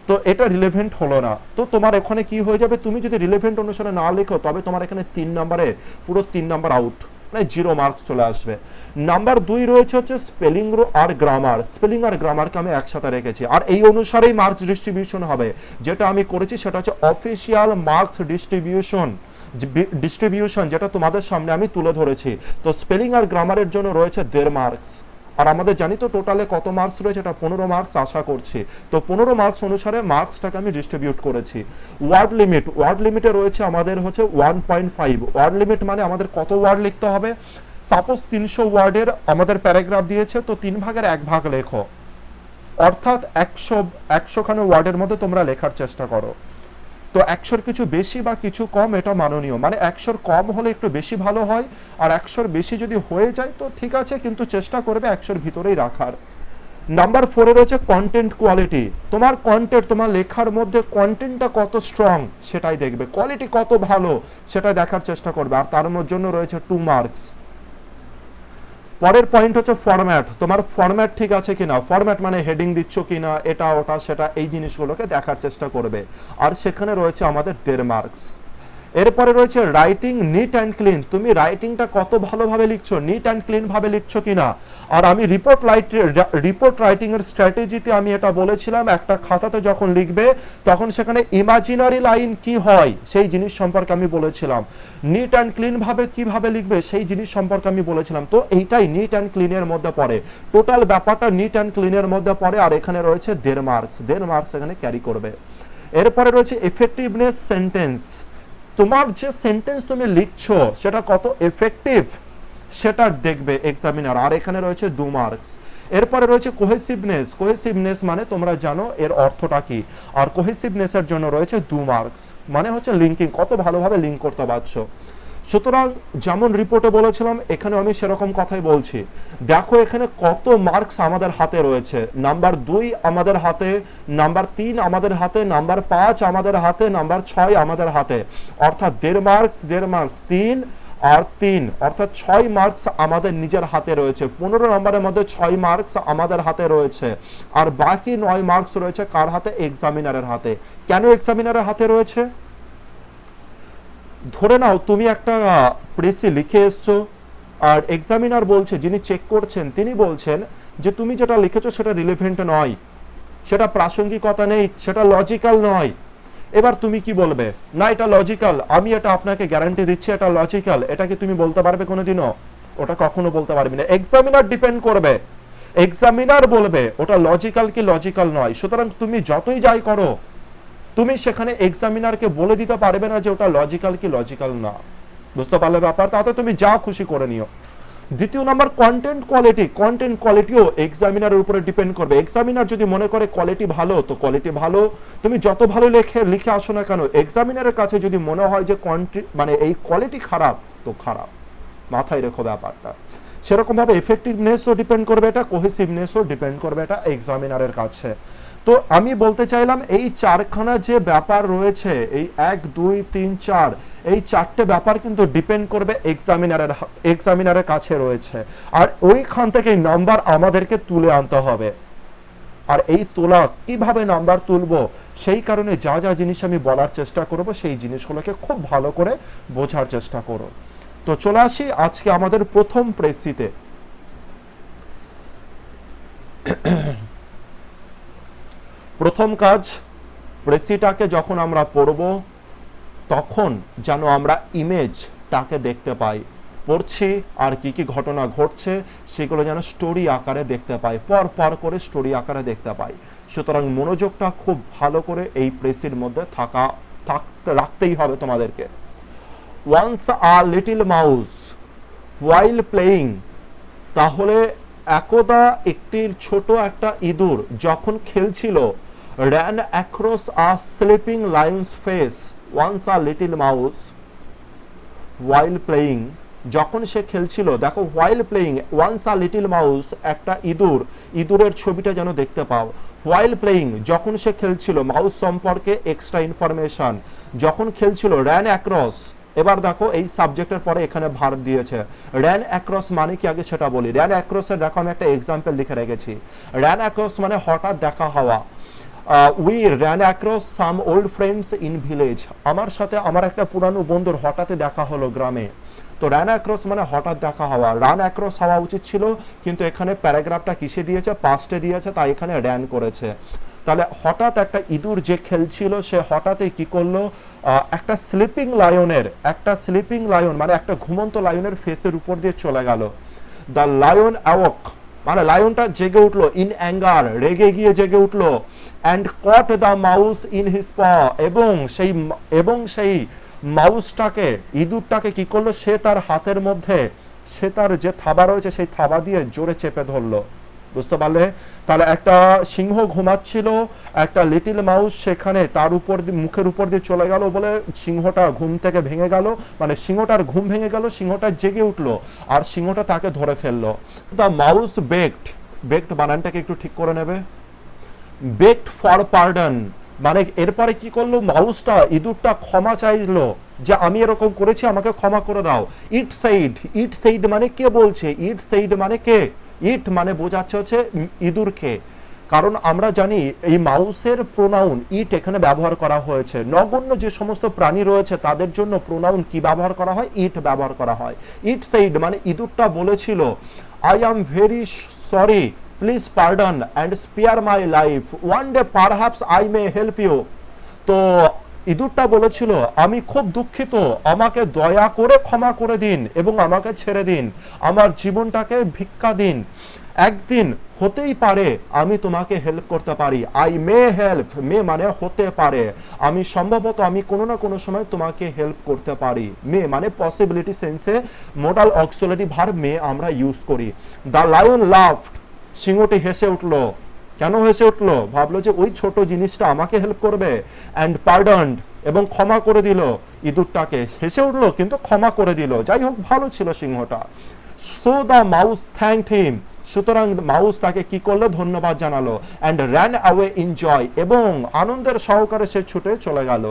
তো এটা রিলেভেন্ট হলো না। তো তোমার এখানে কি হয়ে যাবে, তুমি যদি রিলেভেন্ট অনুসারে না লেখো তবে তোমার এখানে 3 নম্বরে পুরো 3 নাম্বার আউট, মানে 0 মার্কস চলে আসবে। নাম্বার 2 রয়েছে হচ্ছে স্পেলিং আর গ্রামার। স্পেলিং আর গ্রামারকে আমি একসাথে রেখেছি, আর এই অনুসারেই মার্কস ডিস্ট্রিবিউশন হবে। যেটা আমি করেছি সেটা হচ্ছে অফিসিয়াল মার্কস ডিস্ট্রিবিউশন, যেটা তোমাদের সামনে আমি তুলে ধরেছি। তো স্পেলিং আর গ্রামারের জন্য রয়েছে 1.5 মার্কস, আর আমাদের জানি তো টোটালে কত মার্কস রয়েছে, এটা 15 মার্কস আশা করছি। তো 15 মার্কস অনুসারে মার্কসটাকে আমি ডিস্ট্রিবিউট করেছি। ওয়ার্ড লিমিটে রয়েছে আমাদের হচ্ছে 1.5। ওয়ার্ড লিমিট মানে আমাদের কত ওয়ার্ড লিখতে হবে। সাপোজ 300 ওয়ার্ডের আমাদের প্যারাগ্রাফ দিয়েছে, তো 3 ভাগের 1 ভাগ লেখো, অর্থাৎ 100 খানে ওয়ার্ডের মধ্যে তোমরা লেখার চেষ্টা করো। তো 100-র কিছু বেশি বা কিছু কম এটা মাননীয়, মানে 100-র কম হলে একটু বেশি ভালো হয়, আর 100-র বেশি যদি হয়ে যায় তো ঠিক আছে, কিন্তু চেষ্টা করবে 100-র ভিতরেই রাখার। নাম্বার 4 রয়েছে কন্টেন্ট কোয়ালিটি। তোমার কন্টেন্ট, তোমার লেখার মধ্যে কন্টেন্টটা কত স্ট্রং সেটাই দেখবে, কোয়ালিটি কত ভালো সেটা দেখার চেষ্টা করবে, আর তার জন্য রয়েছে 2 মার্কস। পরের পয়েন্ট হচ্ছে ফরম্যাট। তোমার ফরম্যাট ঠিক আছে কিনা, ফরম্যাট মানে হেডিং দিচ্ছ কিনা, এটা ওটা সেটা, এই জিনিসগুলোকে দেখার চেষ্টা করবে, আর সেখানে রয়েছে আমাদের 1.5 মার্কস। এরপরে রয়েছে রাইটিং নিট অ্যান্ড ক্লিন। তুমি রাইটিংটা কত ভালোভাবে লিখছো, নিট অ্যান্ড ক্লিন ভাবে লিখছো কিনা। আর আমি রিপোর্ট রাইটিং এর স্ট্র্যাটেজিতে আমি এটা বলেছিলাম, একটা খাতাতে যখন লিখবে তখন সেখানে ইমাজিনারি লাইন কি হয় সেই জিনিস সম্পর্কে আমি বলেছিলাম, নিট অ্যান্ড ক্লিন ভাবে কিভাবে লিখবে সেই জিনিস সম্পর্কে আমি বলেছিলাম। তো এইটাই নিট অ্যান্ড ক্লিনের মধ্যে পড়ে, টোটাল ব্যাপারটা নিট অ্যান্ড ক্লিনের মধ্যে পড়ে, আর এখানে রয়েছে 1.5 মার্কস। 1.5 মার্কস এখানে ক্যারি করবে। এরপরে রয়েছে এফেক্টিভনেস সেন্টেন্স। তোমার যে সেন্টেন্স তুমি লিখছো সেটা কত এফেক্টিভ সেটা দেখবে এক্সামিনার, আর এখানে রয়েছে 2 মার্কস। এরপরে রয়েছে কোহেসিভনেস মানে তোমরা জানো এর অর্থটা কি, আর কোহেসিভনেসের জন্য রয়েছে 2 মার্কস, মানে হচ্ছে লিঙ্কিং, কত ভালোভাবে লিঙ্ক করতে পারছো। সুতরাং যেমন রিপোর্টে বলেছিলাম এখানে আমি সেরকম কথাই বলছি। দেখো এখানে কত মার্কস আমাদের হাতে রয়েছে, নাম্বার 2 আমাদের হাতে, নাম্বার 3 আমাদের হাতে, নাম্বার 5 আমাদের হাতে, নাম্বার 6 আমাদের হাতে, অর্থাৎ 1.5 মার্কস 3 আর 3, অর্থাৎ 6 মার্কস আমাদের নিজের হাতে রয়েছে। 15 নম্বরের মধ্যে 6 মার্কস আমাদের হাতে রয়েছে, আর বাকি 9 মার্কস রয়েছে কার হাতে, এক্সামিনারের হাতে। কেন এক্সামিনারের হাতে রয়েছে, ধরে নাও তুমি একটা প্রেসে লিখে এসছো, আর এক্সামিনার বলছে, যিনি চেক করছেন তিনি বলছেন যে তুমি যেটা লিখেছো সেটা রিলেভেন্ট নয়, সেটা প্রাসঙ্গিকতা নেই, সেটা লজিক্যাল নয়। এবার তুমি কি বলবে, না এটা লজিক্যাল, আমি এটা আপনাকে গ্যারান্টি দিচ্ছি এটা লজিক্যাল, এটা কি তুমি বলতে পারবে কোনোদিনও? ওটা কখনো বলতে পারবে না। এক্সামিনার ডিপেন্ড করবে, এক্সামিনার বলবে ওটা লজিক্যাল কি লজিক্যাল নয়। সুতরাং তুমি যতই যাই করো, তুমি সেখানে এক্সামিনারকে বলে দিতে পারবে না যে ওটা লজিক্যাল কি লজিক্যাল না। বুঝতে পারলে ব্যাপার, তাতে তুমি যা খুশি করে নিও। দ্বিতীয় নাম্বার কন্টেন্ট কোয়ালিটিও এক্সামিনারের উপরে ডিপেন্ড করবে। এক্সামিনার যদি মনে করে কোয়ালিটি ভালো, তো কোয়ালিটি ভালো, তুমি যত ভালো লিখে আসো না কেন, এক্সামিনারের কাছে যদি মনে হয় যে মানে এই কোয়ালিটি খারাপ, তো খারাপ, মাথায় রেখো ব্যাপারটা। সেরকম ভাবে এফেক্টিভনেসও ডিপেন্ড করবে এটা, কোহেসিভনেসও ডিপেন্ড করবে এটা এক্সামিনারের কাছে। তো আমি বলতে চাইলাম এই 4খানা যে ব্যাপার রয়েছে, এই 1 2 3 4, এই 4টে ব্যাপার কিন্তু ডিপেন্ড করবে এক্সামিনারের কাছে রয়েছে, আর ওইখান থেকে নাম্বার আমাদেরকে তুলে আনতে হবে। আর এই তোলা কিভাবে নাম্বার তুলবো, সেই কারণে যা যা জিনিস আমি বলার চেষ্টা করব সেই জিনিসগুলোকে খুব ভালো করে বোঝার চেষ্টা করো। তো চলে আসি আজকে আমাদের প্রথম প্রেসিতে। প্রথম কাজ, প্রেসিটাকে যখন আমরা পড়ব তখন যেন আমরা ইমেজটাকে দেখতে পাই, পড়ছি আর কি কি ঘটনা ঘটছে সেগুলো যেন স্টোরি আকারে দেখতে পাই, পর করে স্টোরি আকারে দেখতে পাই। সুতরাং মনোযোগটা খুব ভালো করে এই প্রেসির মধ্যে রাখতেই হবে তোমাদেরকে। Once a little mouse while playing, তাহলে একদা একটি ছোট একটা ইঁদুর যখন খেলছিল, ran across a sleeping lion's face once a little mouse while playing, যখন সে খেলছিল, দেখো while playing once a little mouse, একটা ইঁদুরের ছবিটা যেন দেখতে পাও। while playing যখন সে খেলছিল, মাউস সম্পর্কে এক্সট্রা ইনফরমেশন, যখন খেলছিল ran across, এবার দেখো এই সাবজেক্টের পরে এখানে ভার্ব দিয়েছে। ran across মানে কি আগে সেটা বলি। ran across এর দেখো আমি একটা এক্সাম্পল লিখে রেখেছি। ran across মানে হঠাৎ দেখা হওয়া। we ran across some old friends in village, আমার সাথে আমার একটা পুরানো বন্ধুর হঠাৎ দেখা হলো গ্রামে। তো ran across মানে হঠাৎ দেখা হওয়া। run across হওয়া উচিত ছিল, কিন্তু এখানে প্যারাগ্রাফটা কিসে দিয়েছে, পাস্টে দিয়েছে, তাই এখানে ran করেছে। তাহলে হঠাৎ একটা ইঁদুর যে খেলছিল, সে হঠাৎই কি করলো, একটা স্লিপিং লায়ন মানে একটা ঘুমন্ত লায়নের ফেসের উপর দিয়ে চলে গেল। দ্য লায়ন অ্যাওক মানে লায়নটা জেগে উঠলো, ইন অ্যাঙ্গার রেগে গিয়ে জেগে উঠলো, and caught the mouse in his paw, এবং সেই মাউসটাকে, ইঁদুরটাকে কি করলো, সে তার হাতের মধ্যে, সে তার যে থাবা রয়েছে সেই থাবা দিয়ে জোরে চেপে ধরলো। বুঝতে পারলে? তাহলে একটা সিংহ ঘুমাচ্ছিল, একটা লিটল মাউস সেখানে তার উপর মুখের উপর দিয়ে চলে গেল বলে সিংহটা ঘুম থেকে ভেঙে গেল, মানে সিংহটার ঘুম ভেঙে গেল, সিংহটা জেগে উঠলো আর সিংহটা তাকে ধরে ফেললো। দ্য মাউস বেগড বানানটাকে একটু ঠিক করে নেবে, বেগড ফর পার্ডন, মানে এরপরে কি করলো, মাউসটা, ইঁদুরটা ক্ষমা চাইলো যে আমি এরকম করেছি, আমাকে ক্ষমা করে দাও। ইট সেইড মানে কে বলছে, ইট সেইড মানে কে, ইট মানে বোঝাচ্ছে হচ্ছে ইঁদুরকে, কারণ আমরা জানি এই মাউসের প্রোনাউন ইট এখানে ব্যবহার করা হয়েছে। নগণ্য যে সমস্ত প্রাণী রয়েছে তাদের জন্য প্রোনাউন কি ব্যবহার করা হয়, ইট ব্যবহার করা হয়। ইট সেইড মানে ইঁদুরটা বলেছিল, I am very sorry, please pardon and spare my life, one day perhaps I may help you. তো ইঁদুরটা বলেছিল, আমি খুব দুঃখিত, আমাকে দয়া করে ক্ষমা করে দিন এবং আমাকে ছেড়ে দিন, আমার জীবনটাকে ভিক্ষা দিন, একদিন হতেই পারে আমি তোমাকে হেল্প করতে পারি। আই মে হেল্প, মে মানে হতে পারে, আমি সম্ভবত আমি কোনো না কোনো সময় তোমাকে হেল্প করতে পারি। মে মানে পসিবিলিটি সেন্সে মোডাল অক্সিলারি ভার্ব মে আমরা ইউজ করি। দ্য লায়ন লাফড, সিংহটি হেসে উঠলো। কেন হেসে উঠলো, ভাবলো যে ওই ছোট জিনিসটা আমাকে হেল্প করবে। অ্যান্ড পার্ডনড, এবং ক্ষমা করে দিল ইঁদুরটাকে, হেসে উঠলো কিন্তু ক্ষমা করে দিল, যাই হোক ভালো ছিল সিংহটা। So the mouse thanked him, সুতরাং মাউস তাকে কি করলো, ধন্যবাদ জানালো। And ran away in joy, এবং আনন্দের সহকারে সে ছুটে চলে গেল।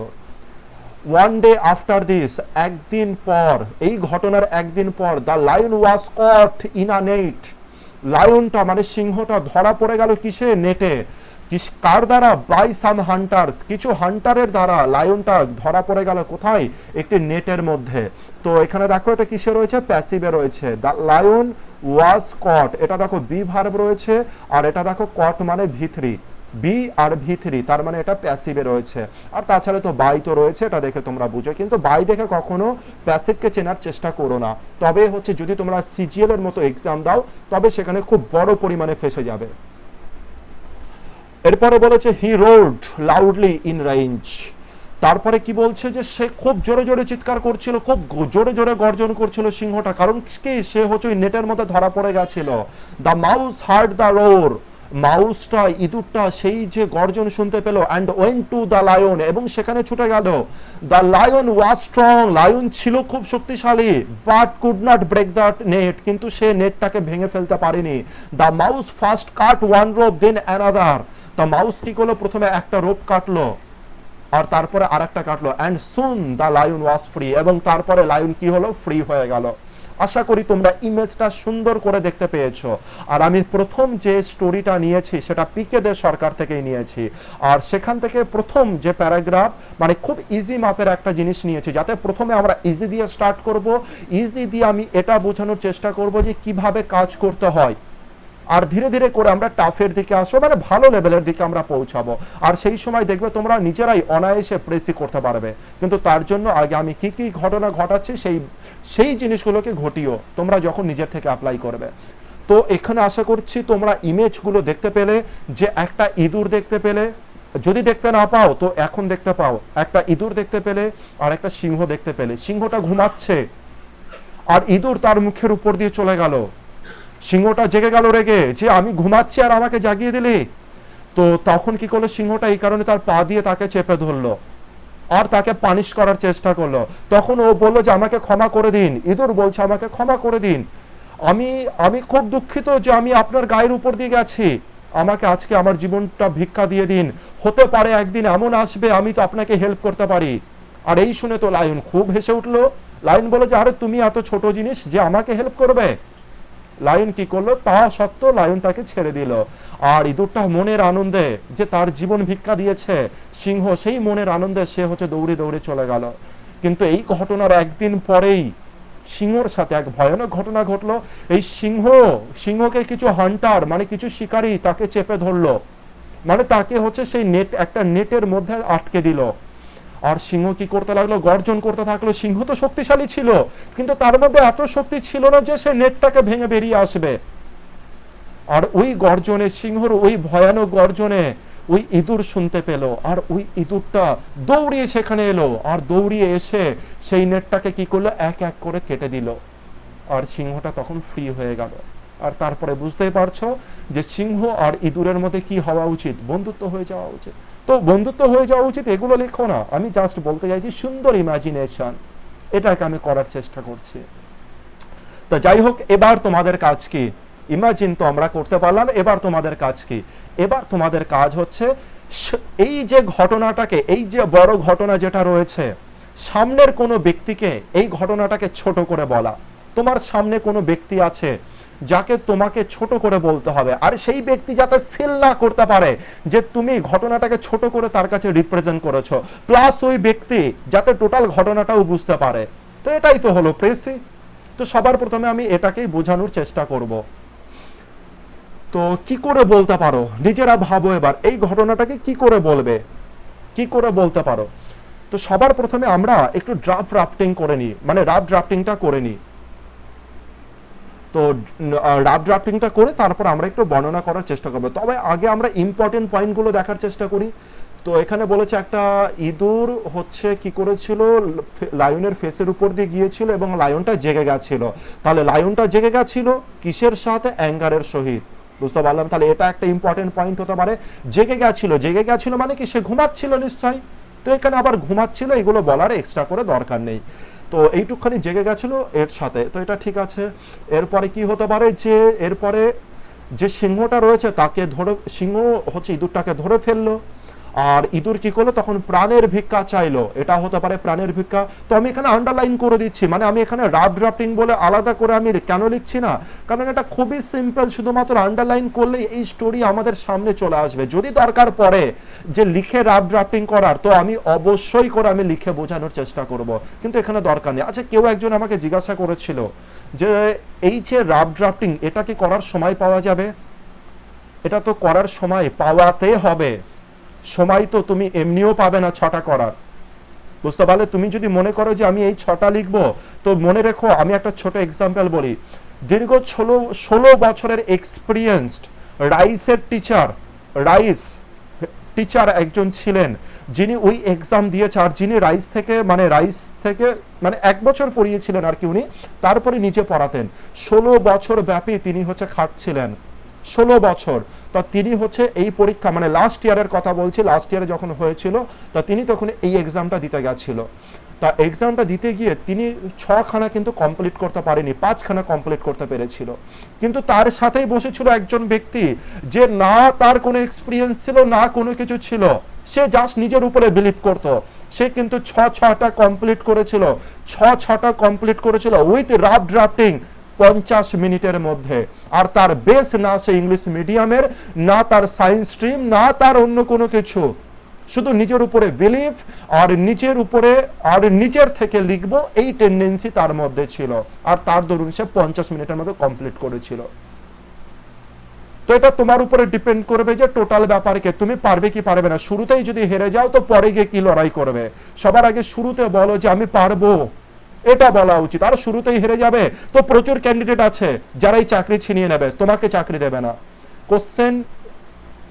ওয়ান ডে আফটার দিস, একদিন পর, এই ঘটনার একদিন পর, the lion was caught in a net, লায়নটা মানে সিংহটা ধরা পড়ে গেল কিসে, নেটে। কার দ্বারা, বাই সাম হান্টার্স, কিছু হান্টারের দ্বারা লায়নটা ধরা পড়ে গেল কোথায়, একটি নেটের মধ্যে। তো এখানে দেখো এটা কিসে রয়েছে, প্যাসিভে রয়েছে। দ্য লায়ন ওয়াজ কট, এটা দেখো বি ভার্ব রয়েছে, আর এটা দেখো কট মানে ভিতরি, বি আর ভি3, তার মানে এটা প্যাসিভে রয়েছে। আর তাছাড়া তো বাই তো রয়েছে, এটা দেখে তোমরা বুঝো, কিন্তু বাই দেখে কখনো প্যাসিভকে চেনার চেষ্টা করো না, তবে হচ্ছে যদি তোমরা সিজিএল এর মতো এক্সাম দাও তবে সেখানে খুব বড় পরিমাণে ফেসে যাবে। এরপরে বলেছে he wrote loudly in range, তারপরে কি বলছে যে সে খুব জোরে জোরে চিৎকার করছিল, খুব জোরে জোরে গর্জন করছিল সিংহটা, কারণ কি, সে হচ্ছে ওই নেটের মধ্যে ধরা পড়ে গেছিল। The mouse heard the roar, মাউসটা, ইঁদুরটা সেই যে গর্জন শুনতে পেল। And went to the lion, এবং সেখানে ছুটে গেল। The lion was strong, lion ছিল খুব শক্তিশালী, but could not break the net, কিন্তু সে নেটটাকে ভেঙে ফেলতে পারেনি। The mouse first cut one rope then another, the mouse কি করলো, প্রথমে একটা রোপ কাটলো আর তারপরে আরেকটা কাটলো। And soon the lion was free, এবং তারপরে লায়ন কি হলো, ফ্রি হয়ে গেল। আশা করি তোমরা ইমেজটা সুন্দর করে দেখতে পেয়েছো। আর আমি প্রথম যে স্টোরিটা নিয়েছি সেটা পিকে দে সরকার থেকেই নিয়েছি, আর সেখান থেকে প্রথম যে প্যারাগ্রাফ, মানে খুব ইজি মাপের একটা জিনিস নিয়েছি, যাতে প্রথমে আমরা ইজি দিয়ে স্টার্ট করব। ইজি দিয়ে আমি এটা বোঝানোর চেষ্টা করব যে কিভাবে কাজ করতে হয়, আর ধীরে ধীরে করে আমরা টাফের দিকে আসবো, মানে ভালো লেভেলের দিকে আমরা পৌঁছাবো। আর সেই সময় দেখবে তোমরা নিজেরাই অনায়াসে প্রেসি করতে পারবে। কিন্তু তার জন্য আগে আমি কি কি ঘটনা ঘটাচ্ছি সেই জিনিসগুলোকে ঘটিও তোমরা যখন নিজের থেকে অ্যাপ্লাই করবে। তো এখানে আশা করছি তোমরা ইমেজগুলো দেখতে পেলে, যে একটা ইঁদুর দেখতে পেলে, যদি দেখতে না পাও তো এখন দেখতে পাও, একটা ইঁদুর দেখতে পেলে আর একটা সিংহ দেখতে পেলে। সিংহটা ঘুমাচ্ছে আর ইঁদুর তার মুখের উপর দিয়ে চলে গেল, সিংহটা জেগে গেল রেগে যে আমি ঘুমাচ্ছি আর আমাকে জাগিয়ে দিলি। তো তখন কি করলো সিংহটা, এই কারণে তার পা দিয়ে তাকে চেপে ধরলো আর তাকে পানিশ করার চেষ্টা করলো। তখন ও বললো যে আমাকে ক্ষমা করে দিন। ইঁদুর বলছে আমাকে ক্ষমা করে দিন, আমি আমি খুব দুঃখিত যে আমি আপনার গায়ের উপর দিয়ে গেছি, আমাকে আজকে আমার জীবনটা ভিক্ষা দিয়ে দিন, হতে পারে একদিন এমন আসবে আমি তো আপনাকে হেল্প করতে পারি। আর এই শুনে তো লায়ন খুব হেসে উঠলো। লায়ন বলে যে আরে তুমি এত ছোট জিনিস যে আমাকে হেল্প করবে। লায়ন কি করলো, তা সত্ত্বেও লায়ন তাকে ছেড়ে দিল। আর ইঁদুরটা মনের আনন্দে যে তার জীবন ভিক্ষা দিয়েছে সিংহ, সেই মনের আনন্দে সে হচ্ছে দৌড়ে দৌড়ে চলে গেল। কিন্তু এই ঘটনার একদিন পরেই সিংহর সাথে এক ভয়ানক ঘটনা ঘটলো। এই সিংহকে কিছু হান্টার মানে কিছু শিকারী তাকে চেপে ধরলো, মানে তাকে হচ্ছে সেই একটা নেটের মধ্যে আটকে দিল। আর সিংহ কি করতে লাগলো, গর্জন করতে থাকলো। সিংহ তো শক্তিশালী ছিল, কিন্তু তার মধ্যে এত শক্তি ছিল না যে সে নেটটাকে ভেঙে বেরিয়ে আসবে। আর ওই গর্জনে, সিংহর ওই ভয়ানক গর্জনে ওই ইঁদুর শুনতে পেল, আর ওই ইঁদুরটা দৌড়িয়ে সেখানে এলো, আর দৌড়িয়ে এসে সেই নেটটাকে কি করলো, এক এক করে কেটে দিল। আর সিংহটা তখন ফ্রি হয়ে গেল। আর তারপরে বুঝতেই পারছো যে সিংহ আর ইঁদুরের মধ্যে কি হওয়া উচিত, বন্ধুত্ব হয়ে যাওয়া উচিত। তো বন্ধুত্ব হয়ে যাওয়া উচিত এগুলো লেখো না, আমি জাস্ট বলতে চাইছি সুন্দর ইমাজিনেশন, এটাকে আমি করার চেষ্টা করছি। তো যাই হোক, এবার তোমাদের কাজ কি, ইমাজিন তো আমরা করতে পারলাম, এবার তোমাদের কাজ কি? এবার তোমাদের কাজ হচ্ছে এই যে ঘটনাটাকে, এই যে বড় ঘটনা যেটা রয়েছে, সামনের কোনো ব্যক্তিকে এই ঘটনাটাকে ছোট করে বলা। তোমার সামনে কোনো ব্যক্তি আছে যাকে তোমাকে ছোট করে বলতে হবে, আর সেই ব্যক্তি যাতে ফিল না করতে পারে যে তুমি ঘটনাটাকে ছোট করে তার কাছে রিপ্রেজেন্ট করেছো, প্লাস ওই ব্যক্তি যাতে টোটাল ঘটনাটাও বুঝতে পারে। তো এটাই তো হলো প্রেসি। তো সবার প্রথমে আমি এটাকেই বোঝানোর চেষ্টা করব। তো কি করে বলতে পারো, নিজেরা ভাবো এবার এই ঘটনাটাকে কি করে বলবে, কি করে বলতে পারো। তো সবার প্রথমে আমরা একটু ড্রাফটিং করে নিই, মানে রাফ ড্রাফটিংটা করে নিই। তো রাফ ড্রাফটিংটা করে তারপর আমরা একটু বর্ণনা করার চেষ্টা করবো। তবে আগে আমরা ইম্পর্টেন্ট পয়েন্টগুলো দেখার চেষ্টা করি। তো এখানে বলেছে একটা ইঁদুর হচ্ছে কি করেছিল, লায়নের ফেসের উপর দিয়ে গিয়েছিল এবং লায়নটা জেগে গেছিল। তাহলে লায়নটা জেগে গেছিল কিসের সাথে, অ্যাঙ্গারের সহিত। বুঝতে পারলাম, তাহলে এটা একটা ইম্পর্টেন্ট পয়েন্ট হতে পারে। জেগে গেছিল মানে কি, সে ঘুমাচ্ছিল নিশ্চয়ই। তো এখানে আবার ঘুমাচ্ছিল এগুলো বলার এক্সট্রা করে দরকার নেই। তো এইটুকখানি জেগে গেছিল এর সাথে, তো এটা ঠিক আছে। এরপরে কি হতে পারে, যে এরপরে যে সিংহটা রয়েছে তাকে ধরে, সিংহ হচ্ছে ইঁদুরটাকে ধরে ফেললো, আর ইঁদুর কি করলো, তখন প্রাণের ভিক্ষা চাইলো। এটা হতে পারে প্রাণের ভিক্ষা। তো আমি এখানে আন্ডারলাইন করে দিচ্ছি, মানে আমি এখানে রাফ ড্রাফটিং বলে আলাদা করে আমি কেন লিখছি না, কারণ এটা খুবই সিম্পল, শুধুমাত্র আন্ডারলাইন করলে এই স্টোরি আমাদের সামনে চলে আসবে। যদি দরকার পড়ে যে লিখে রাফ ড্রাফটিং করার, তো আমি অবশ্যই করে আমি লিখে বোঝানোর চেষ্টা করব, কিন্তু এখানে দরকার নেই। আচ্ছা, কেউ একজন আমাকে জিজ্ঞাসা করেছিল যে এই যে রাফ ড্রাফটিং, এটা কি করার সময় পাওয়া যাবে? এটা তো করার সময় পাওয়াতে হবে, সময় তো তুমি এমনিও পাবে না ছটা করার। বুঝতে পারলে, তুমি যদি মনে করো যে আমি এই ছটা লিখবো, তো মনে রেখো আমি একটা ছোট এক্সাম্পল বলি। দীর্ঘ 16 বছরের এক্সপিরিয়েন্সড রাইস টিচার একজন ছিলেন, যিনি ওই এক্সাম দিয়েছে, আর যিনি রাইস থেকে মানে 1 বছর পড়িয়েছিলেন আর কি উনি, তারপরে নিজে পড়াতেন। 16 বছর ব্যাপী তিনি হচ্ছে খাটছিলেন, 16 বছর। তা তিনি হচ্ছে এই পরীক্ষা, মানে লাস্ট ইয়ারের কথা বলছি, লাস্ট ইয়ারে যখন হয়েছিল, তা তিনি তখন এই এক্সামটা দিতে গেছিল। তা এক্সামটা দিতে গিয়ে তিনি 6খানা কিন্তু কমপ্লিট করতে পারেনি, 5খানা কমপ্লিট করতে পেরেছিল। কিন্তু তার সাথেই বসেছিল একজন ব্যক্তি, যে না তার কোনো এক্সপিরিয়েন্স ছিল না কোনো কিছু ছিল, সে জাস্ট নিজের উপরে বিলিভ করতো। সে কিন্তু 6টা কমপ্লিট করেছিল, 6টা কমপ্লিট করেছিল উইথ রাফ ড্রাফটিং 50 মিনিটের মধ্যে। আর তার বেস না সে ইংলিশ মিডিয়ামের, না তার সায়েন্স স্ট্রিম, না তার অন্য কোনো কিছু, শুধু নিজের উপরে বিলিভ আর নিজের থেকে লিখবো এই টেন্ডেন্সি তার মধ্যে ছিল, আর তার দরুন সে 50 মিনিটের মধ্যে কমপ্লিট করেছিল। তো এটা তোমার উপরে ডিপেন্ড করবে যে টোটাল ব্যাপারকে তুমি পারবে কি পারবে না। শুরুতেই যদি হেরে যাও, তো পরে গিয়ে কি লড়াই করবে? সবার আগে শুরুতে বলো যে আমি পারবো, এটা বলা উচিত। আর শুরুতেই হেরে যাবে, তো প্রচুর ক্যান্ডিডেট আছে যারা এই চাকরি ছিনিয়ে নেবে, তোমাকে চাকরি দেবে না। কোশ্চেন,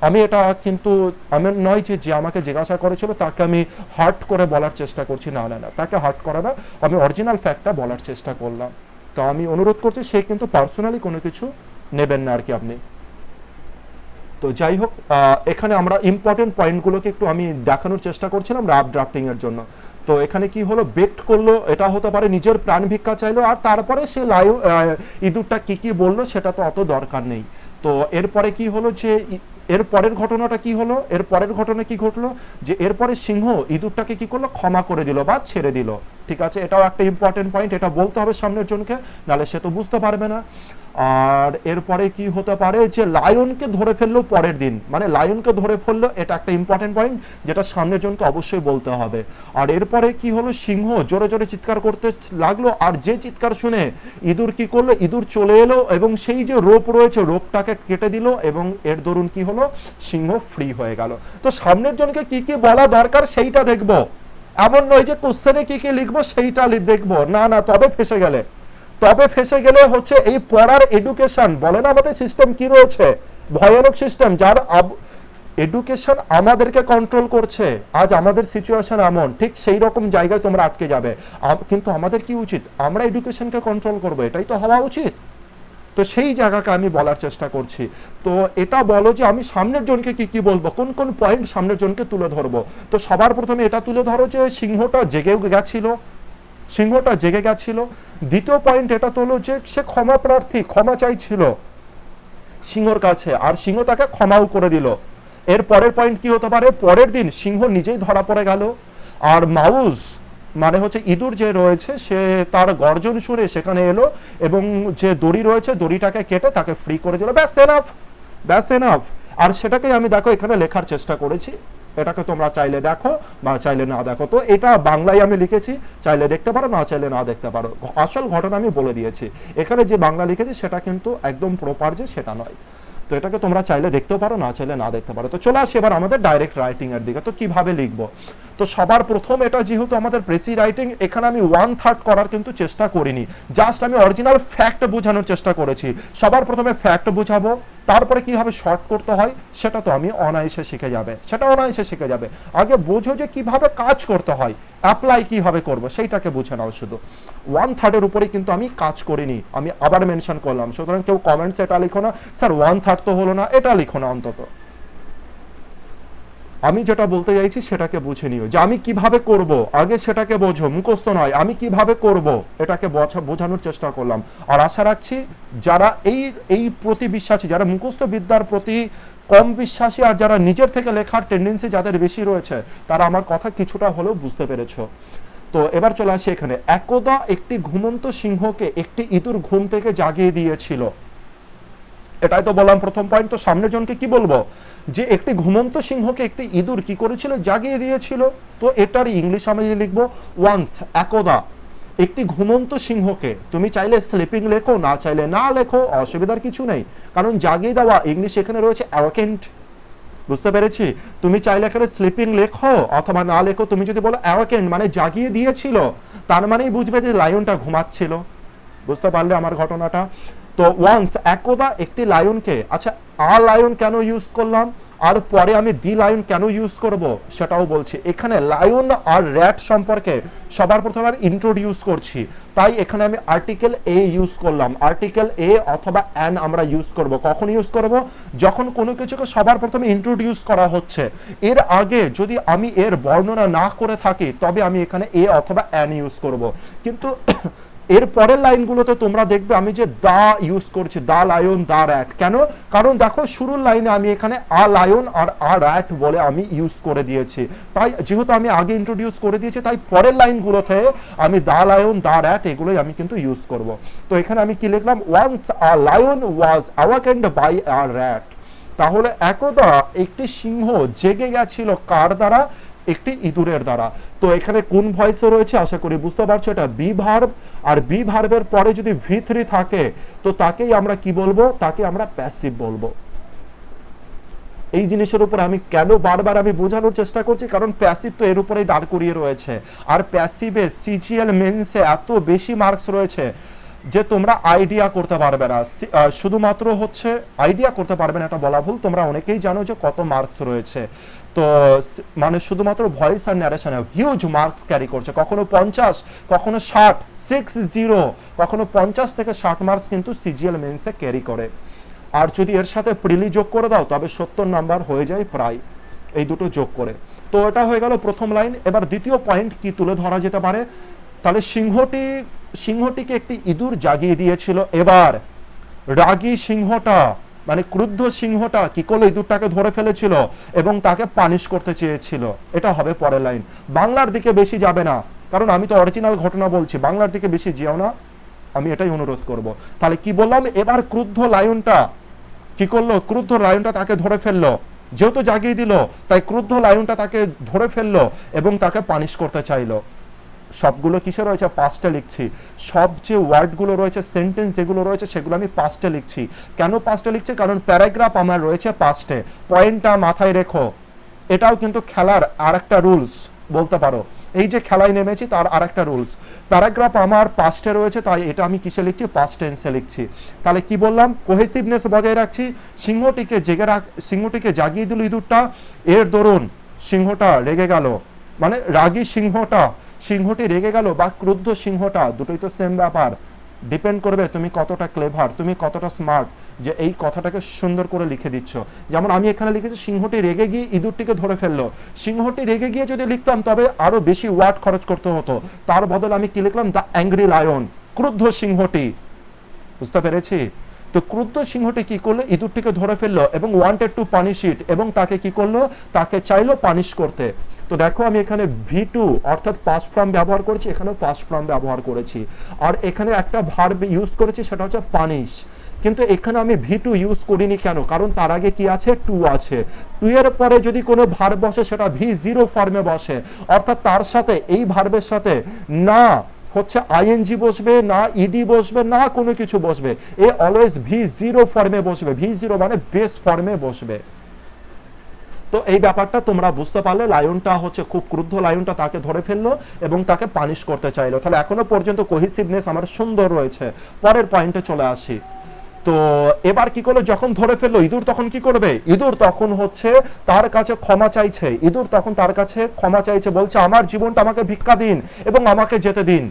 আমি এটা কিন্তু আমি নয় যে আমাকে জিজ্ঞাসা করেছিল তাকে আমি হার্ট করে বলার চেষ্টা করছি, না না না, তাকে হার্ট করে না, আমি অরিজিনাল ফ্যাক্টটা বলার চেষ্টা করলাম। তো আমি অনুরোধ করছি সে কিন্তু পার্সোনালি কোনো কিছু নেবেন না আর কি আপনি। তো যাই হোক, এখানে আমরা ইম্পর্টেন্ট পয়েন্টগুলোকে একটু আমি দেখানোর চেষ্টা করছিলাম রাফ ড্রাফটিং এর জন্য। তো এখানে কি হলো, বেট করলো, এটা হতে পারে নিজের প্রাণ ভিক্ষা চাইলো, আর তারপরে সে ইঁদুরটা কি বললো সেটা তো অত দরকার নেই। তো এরপরে কি হলো যে এর পরের ঘটনাটা কি হলো, এর পরের ঘটনা কি ঘটলো যে এরপরে সিংহ ইঁদুরটাকে কি করলো, ক্ষমা করে দিল বা ছেড়ে দিল। ঠিক আছে, এটাও একটা ইম্পর্টেন্ট পয়েন্ট, এটা বলতে হবে সামনের জনকে, নাহলে সে তো বুঝতে পারবে না। আর এরপরে কি হতে পারে যে লায়নকে ধরে ফেললো পরের দিন, মানে লায়নকে ধরে ফেললো, এটা একটা ইম্পর্টেন্ট পয়েন্ট যেটা সামনের জনকে অবশ্যই বলতে হবে। আর এরপরে কি হলো, সিংহ জোরে জোরে চিৎকার করতে লাগলো, আর যে চিৎকার শুনে ইঁদুর কি করলো, ইঁদুর চলে এলো এবং সেই যে রোপ রয়েছে রোপটাকে কেটে দিল, এবং এর দরুন কি হলো, সিংহ ফ্রি হয়ে গেল। তো সামনের জনকে কি কি বলা দরকার সেইটা দেখবো, এমন নয় যে কোশ্চেনে কি কি লিখবো সেইটা দেখবো না, না, তবে ফেসে গেলে হচ্ছে এই পড়ার এডুকেশন, বলে না আমাদের সিস্টেম কি রয়েছে, ভয়ানক সিস্টেম, যার এডুকেশন আমাদেরকে কন্ট্রোল করছে। আজ আমাদের সিচুয়েশন এমন, ঠিক সেই রকম জায়গায় তোমরা আটকে যাবে। কিন্তু আমাদের কি উচিত, আমরা এডুকেশনকে কন্ট্রোল করবো, এটাই তো হওয়া উচিত। তো সেই জায়গাকে আমি বলার চেষ্টা করছি। তো এটা বলো যে আমি সামনের জনকে কি কি বলবো, কোন কোন পয়েন্ট সামনের জনকে তুলে ধরবো। তো সবার প্রথমে এটা তুলে ধরো যে সিংহটা জেগে গেছিল। দ্বিতীয় পয়েন্ট এটা তোলো যে সে ক্ষমা প্রার্থী, ক্ষমা চাইছিল সিংহর কাছে, আর সিংহ তাকে ক্ষমাও করে দিল। এর পরের পয়েন্ট কি হতে পারে, পরের দিন সিংহ নিজেই ধরা পড়ে গেল, আর মাউস মানে হচ্ছে ইঁদুর যে রয়েছে সে তার গর্জন শুনে সেখানে এলো, এবং যে দড়ি রয়েছে দড়িটাকে কেটে তাকে ফ্রি করে দিল। ব্যাস এনাফ। আর সেটাকে আমি দেখো এখানে লেখার চেষ্টা করেছি, এটাকে তোমরা চাইলে দেখো বা চাইলে না দেখো। তো এটা বাংলায় আমি লিখেছি, চাইলে দেখতে পারো, না চাইলে না দেখতে পারো। আসল ঘটনা আমি বলে দিয়েছি, এখানে যে বাংলা লিখেছি সেটা কিন্তু একদম প্রপার যে সেটা নয়। তো এটাকে তোমরা চাইলে দেখতেও পারো, না চাইলে না দেখতে পারো। তো চলে আসি এবার আমাদের ডাইরেক্ট রাইটিং এর দিকে। তো কিভাবে লিখবো, তো সবার প্রথম এটা যেহেতু আমাদের প্রেসি রাইটিং, এখানে আমি 1/3 করার কিন্তু চেষ্টা করিনি, জাস্ট আমি অরিজিনাল ফ্যাক্ট বোঝানোর চেষ্টা করেছি। সবার প্রথমে ফ্যাক্ট বোঝাবো, তারপরে কিভাবে শর্ট করতে হয় সেটা তো আমি অনায়াসে শিখে যাবে। আগে বোঝো যে কিভাবে কাজ করতে হয়, অ্যাপ্লাই কিভাবে করবো সেইটাকে বুঝে নাও। শুধু 1/3 এর উপরে কিন্তু আমি কাজ করিনি, আমি আবার মেনশন করলাম। সুতরাং কেউ কমেন্টস এটা লিখো না, স্যার 1/3 তো হলো না, এটা লিখো না। অন্তত আমি যেটা বলতে চাইছি সেটাকে বুঝে নিও, যে আমি কিভাবে করব, আগে সেটাকে বোঝো, মুখস্থ নয়, আমি কিভাবে করব এটাকে বোঝানোর চেষ্টা করলাম। আর আশা রাখছি যারা এই প্রতি বিশ্বাসী, যারা মুখস্থ বিদ্যার প্রতি কম বিশ্বাসী, আর যারা নিজের থেকে লেখার টেন্ডেন্সি যাদের বেশি রয়েছে, তারা আমার কথা কিছুটা হলেও বুঝতে পেরেছো। তো এবার চলে আসি এখানে, একদা একটি ঘুমন্ত সিংহকে একটি ইঁদুর ঘুম থেকে জাগিয়ে দিয়েছিল। এটাই তো বললাম প্রথম পয়েন্ট। তো সামনের জনকে কি বলবো, যে একটি ঘুমন্ত সিংহকে একটি ইঁদুর কি করেছিল, জাগিয়ে দিয়েছিল। তো এটার ইংলিশ আমি লিখবো ওয়ান্স, একদা একটি ঘুমন্ত সিংহকে। তুমি চাইলে স্লিপিং লেখো, না চাইলে না লেখো, অসুবিধার কিছু নেই, কারণ জাগিয়ে দেওয়া ইংলিশ এখানে রয়েছে অ্যাওয়াকেন্ট। বুঝতে পেরেছি, তুমি চাইলে এখানে স্লিপিং লেখো অথবা না লেখো, তুমি যদি বলো অ্যাওয়াকেন্ট মানে জাগিয়ে দিয়েছিল, তার মানেই বুঝবে যে লায়নটা ঘুমাচ্ছিল। বুঝতে পারলে আমার ঘটনাটা। তো ওয়ান্স, একদা একটি লায়নকে, আচ্ছা আর লায়ন কেন ইউজ করলাম, আর পরে আমি দি লায়ন কেন ইউজ করব সেটাও বলছি। এখানে লায়ন আর র্যাট সম্পর্কে সবার প্রথমে আমি ইন্ট্রোডিউস করছি, তাই এখানে আমি আর্টিকেল এ ইউজ করলাম। আর্টিকেল এ অথবা অ্যান আমরা ইউজ করব, কখন ইউজ করব, যখন কোনো কিছুকে সবার প্রথমে ইন্ট্রোডিউস করা হচ্ছে। এর আগে যদি আমি এর বর্ণনা না করে থাকি তবে আমি এখানে এ অথবা অ্যান ইউজ করব। কিন্তু এর পরের লাইনগুলোতে তোমরা দেখবে আমি যে দা ইউজ করছি, দা লায়ন, দা র্যাট। কেন, কারণ দেখো শুরুর লাইনে আমি এখানে আ লায়ন আর আ র্যাট বলে আমি ইউজ করে দিয়েছি। তাই যেহেতু আমি আগে ইন্ট্রোডিউস করে দিয়েছি, তাই পরের লাইনগুলোতে আমি দা লায়ন, দা র্যাট এগুলোই আমি কিন্তু ইউজ করব। তো এখানে আমি কি লিখলাম, once a lion was awakened by a rat. তাহলে একদা একটি সিংহ জেগে গেছিল কার দ্বারা, একটি ইঁদুরের দ্বারা। তো এখানে কোন ভয়েসে রয়েছে আশা করি বুঝতে পারছো, এটা বি ভার্ব। আর বি ভার্বের পরে যদি V3 থাকে তো তাকেই আমরা কি বলবো, তাকে আমরা প্যাসিভ বলবো। এই জিনিসের উপর আমি কেন বারবার আমি বোঝানোর চেষ্টা করছি, কারণ প্যাসিভ তো এর উপরেই দাঁড় করিয়ে রয়েছে। আর প্যাসিভে সিজিএল মেন্সে এত বেশি মার্কস রয়েছে যে তোমরা আইডিয়া করতে পারবে না। শুধুমাত্র হচ্ছে আইডিয়া করতে পারবে না এটা বলা ভুল, তোমরা অনেকেই জানো যে কত মার্কস রয়েছে। তো মানে শুধুমাত্র ভয়েস আর ন্যারেশনে হিউজ মার্কস ক্যারি করছে, কখনো 50, কখনো 60, 60, কখনো 50 থেকে 60 মার্কস কিন্তু সিজিএল মেন্সে ক্যারি করে। আর যদি এর সাথে প্রিলি যোগ করে দাও তবে 70 নাম্বার হয়ে যায় প্রায়, এই দুটো যোগ করে। তো এটা হয়ে গেল প্রথম লাইন। এবার দ্বিতীয় পয়েন্ট কি তুলে ধরা যেতে পারে, তাহলে সিংহটিকে একটি ইঁদুর জাগিয়ে দিয়েছিল। এবার রাগী সিংহটা মানে ক্রুদ্ধ সিংহটা কি করলো, ইঁদুরটাকে ধরে ফেলেছিল এবং তাকে পানিশ করতে চেয়েছিল। এটা হবে পরের লাইন। বাংলার দিকে বেশি যাবে না, কারণ আমি তো অরিজিনাল ঘটনা বলছি, বাংলার দিকে বেশি যেও না, আমি এটাই অনুরোধ করব। তাহলে কি বললাম, এবার ক্রুদ্ধ লায়নটা কি করলো, ক্রুদ্ধ লায়নটা তাকে ধরে ফেললো, যেহেতু জাগিয়ে দিল তাই ক্রুদ্ধ লায়নটা তাকে ধরে ফেললো এবং তাকে পানিশ করতে চাইলো। সবগুলো কিসে রয়েছে, পাস্টে লিখছি। সব যে ওয়ার্ডগুলো রয়েছে, সেন্টেন্স যেগুলো রয়েছে সেগুলো আমি পাস্টে লিখছি। কেন পাস্টে লিখছি, কারণ প্যারাগ্রাফ আমার রয়েছে পাস্টে। পয়েন্টটা মাথায় রেখো, এটাও কিন্তু খেলার আরেকটা রুলস বলতে পারো। এই যে খেলায় নেমেছি তার আরেকটা রুলস, প্যারাগ্রাফ আমার পাস্টে রয়েছে, তাই এটা আমি কিসে লিখছি, পাস্ট টেন্সে লিখছি। তাহলে কি বললাম, কোহেসিভনেস বজায় রাখছি। সিংহটিকে জাগিয়ে দিল ইঁদুরটা, এর দরুন সিংহটা রেগে গেল, মানে রাগী সিংহটি রেগে গেল বা ক্রুদ্ধ সিংহটা, দুটোই তো সেম ব্যাপার। ডিপেন্ড করবে তুমি কতটা ক্লেভার, তুমি কতটা স্মার্ট, যে এই কথাটাকে সুন্দর করে লিখে দিচ্ছ। যেমন আমি এখানে লিখেছি সিংহটি রেগে গিয়ে ইঁদুরটিকে ধরে ফেললো। সিংহটি রেগে গিয়ে যদি লিখতাম তবে আরো বেশি ওয়ার্ড খরচ করতে হতো, তার বদলে আমি কি লিখলাম, দ্য অ্যাংরি লায়ন, ক্রুদ্ধ সিংহটি। বুঝতে পেরেছি? তো ক্রুদ্ধ সিংহটি কি করলো, ইঁদুরটিকে ধরে ফেললো এবং ওয়ান্টেড টু পানিশ ইট, এবং তাকে কি করলো, তাকে চাইলো পানিশ করতে। তো দেখো আমি এখানে V2 অর্থাৎ পাস্ট ফর্ম ব্যবহার করেছি, এখানেও পাস্ট ফর্ম ব্যবহার করেছি, আর এখানে একটা ভার্ব ইউজ করেছি, সেটা হচ্ছে পানিশ। কিন্তু এখানে আমি V2 ইউজ করিনি কেন, কারণ তার আগে কি আছে, টু আছে। টু এর পরে যদি কোনো ভার্ব বসে সেটা V0 ফর্মে বসে, অর্থাৎ তার সাথে এই ভার্বের সাথে না হচ্ছে আইএনজি বসবে, না ইডি বসবে, না কোনো কিছু বসবে, এ অলওয়েজ V0 ফর্মে বসবে। V0 মানে বেস ফর্মে বসবে। তো এই ব্যাপারটা তোমরা বুঝতে পারলে, লায়নটা হচ্ছে খুব ক্রুদ্ধ, লায়নটা তাকে ধরে ফেললো এবং তাকে পানিশ করতে চাইলো। তাহলে এখনো পর্যন্ত কোহেসিভনেস আমার সুন্দর রয়েছে। পরের পয়েন্টে চলে আসি। তো এবার কি করলো, যখন ধরে ফেললো ইঁদুর তখন কি করবে, ইঁদুর তখন হচ্ছে তার কাছে ক্ষমা চাইছে। ইঁদুর তখন তার কাছে ক্ষমা চাইছে, বলছে আমার জীবনটা আমাকে ভিক্ষা দিন এবং আমাকে যেতে দিন।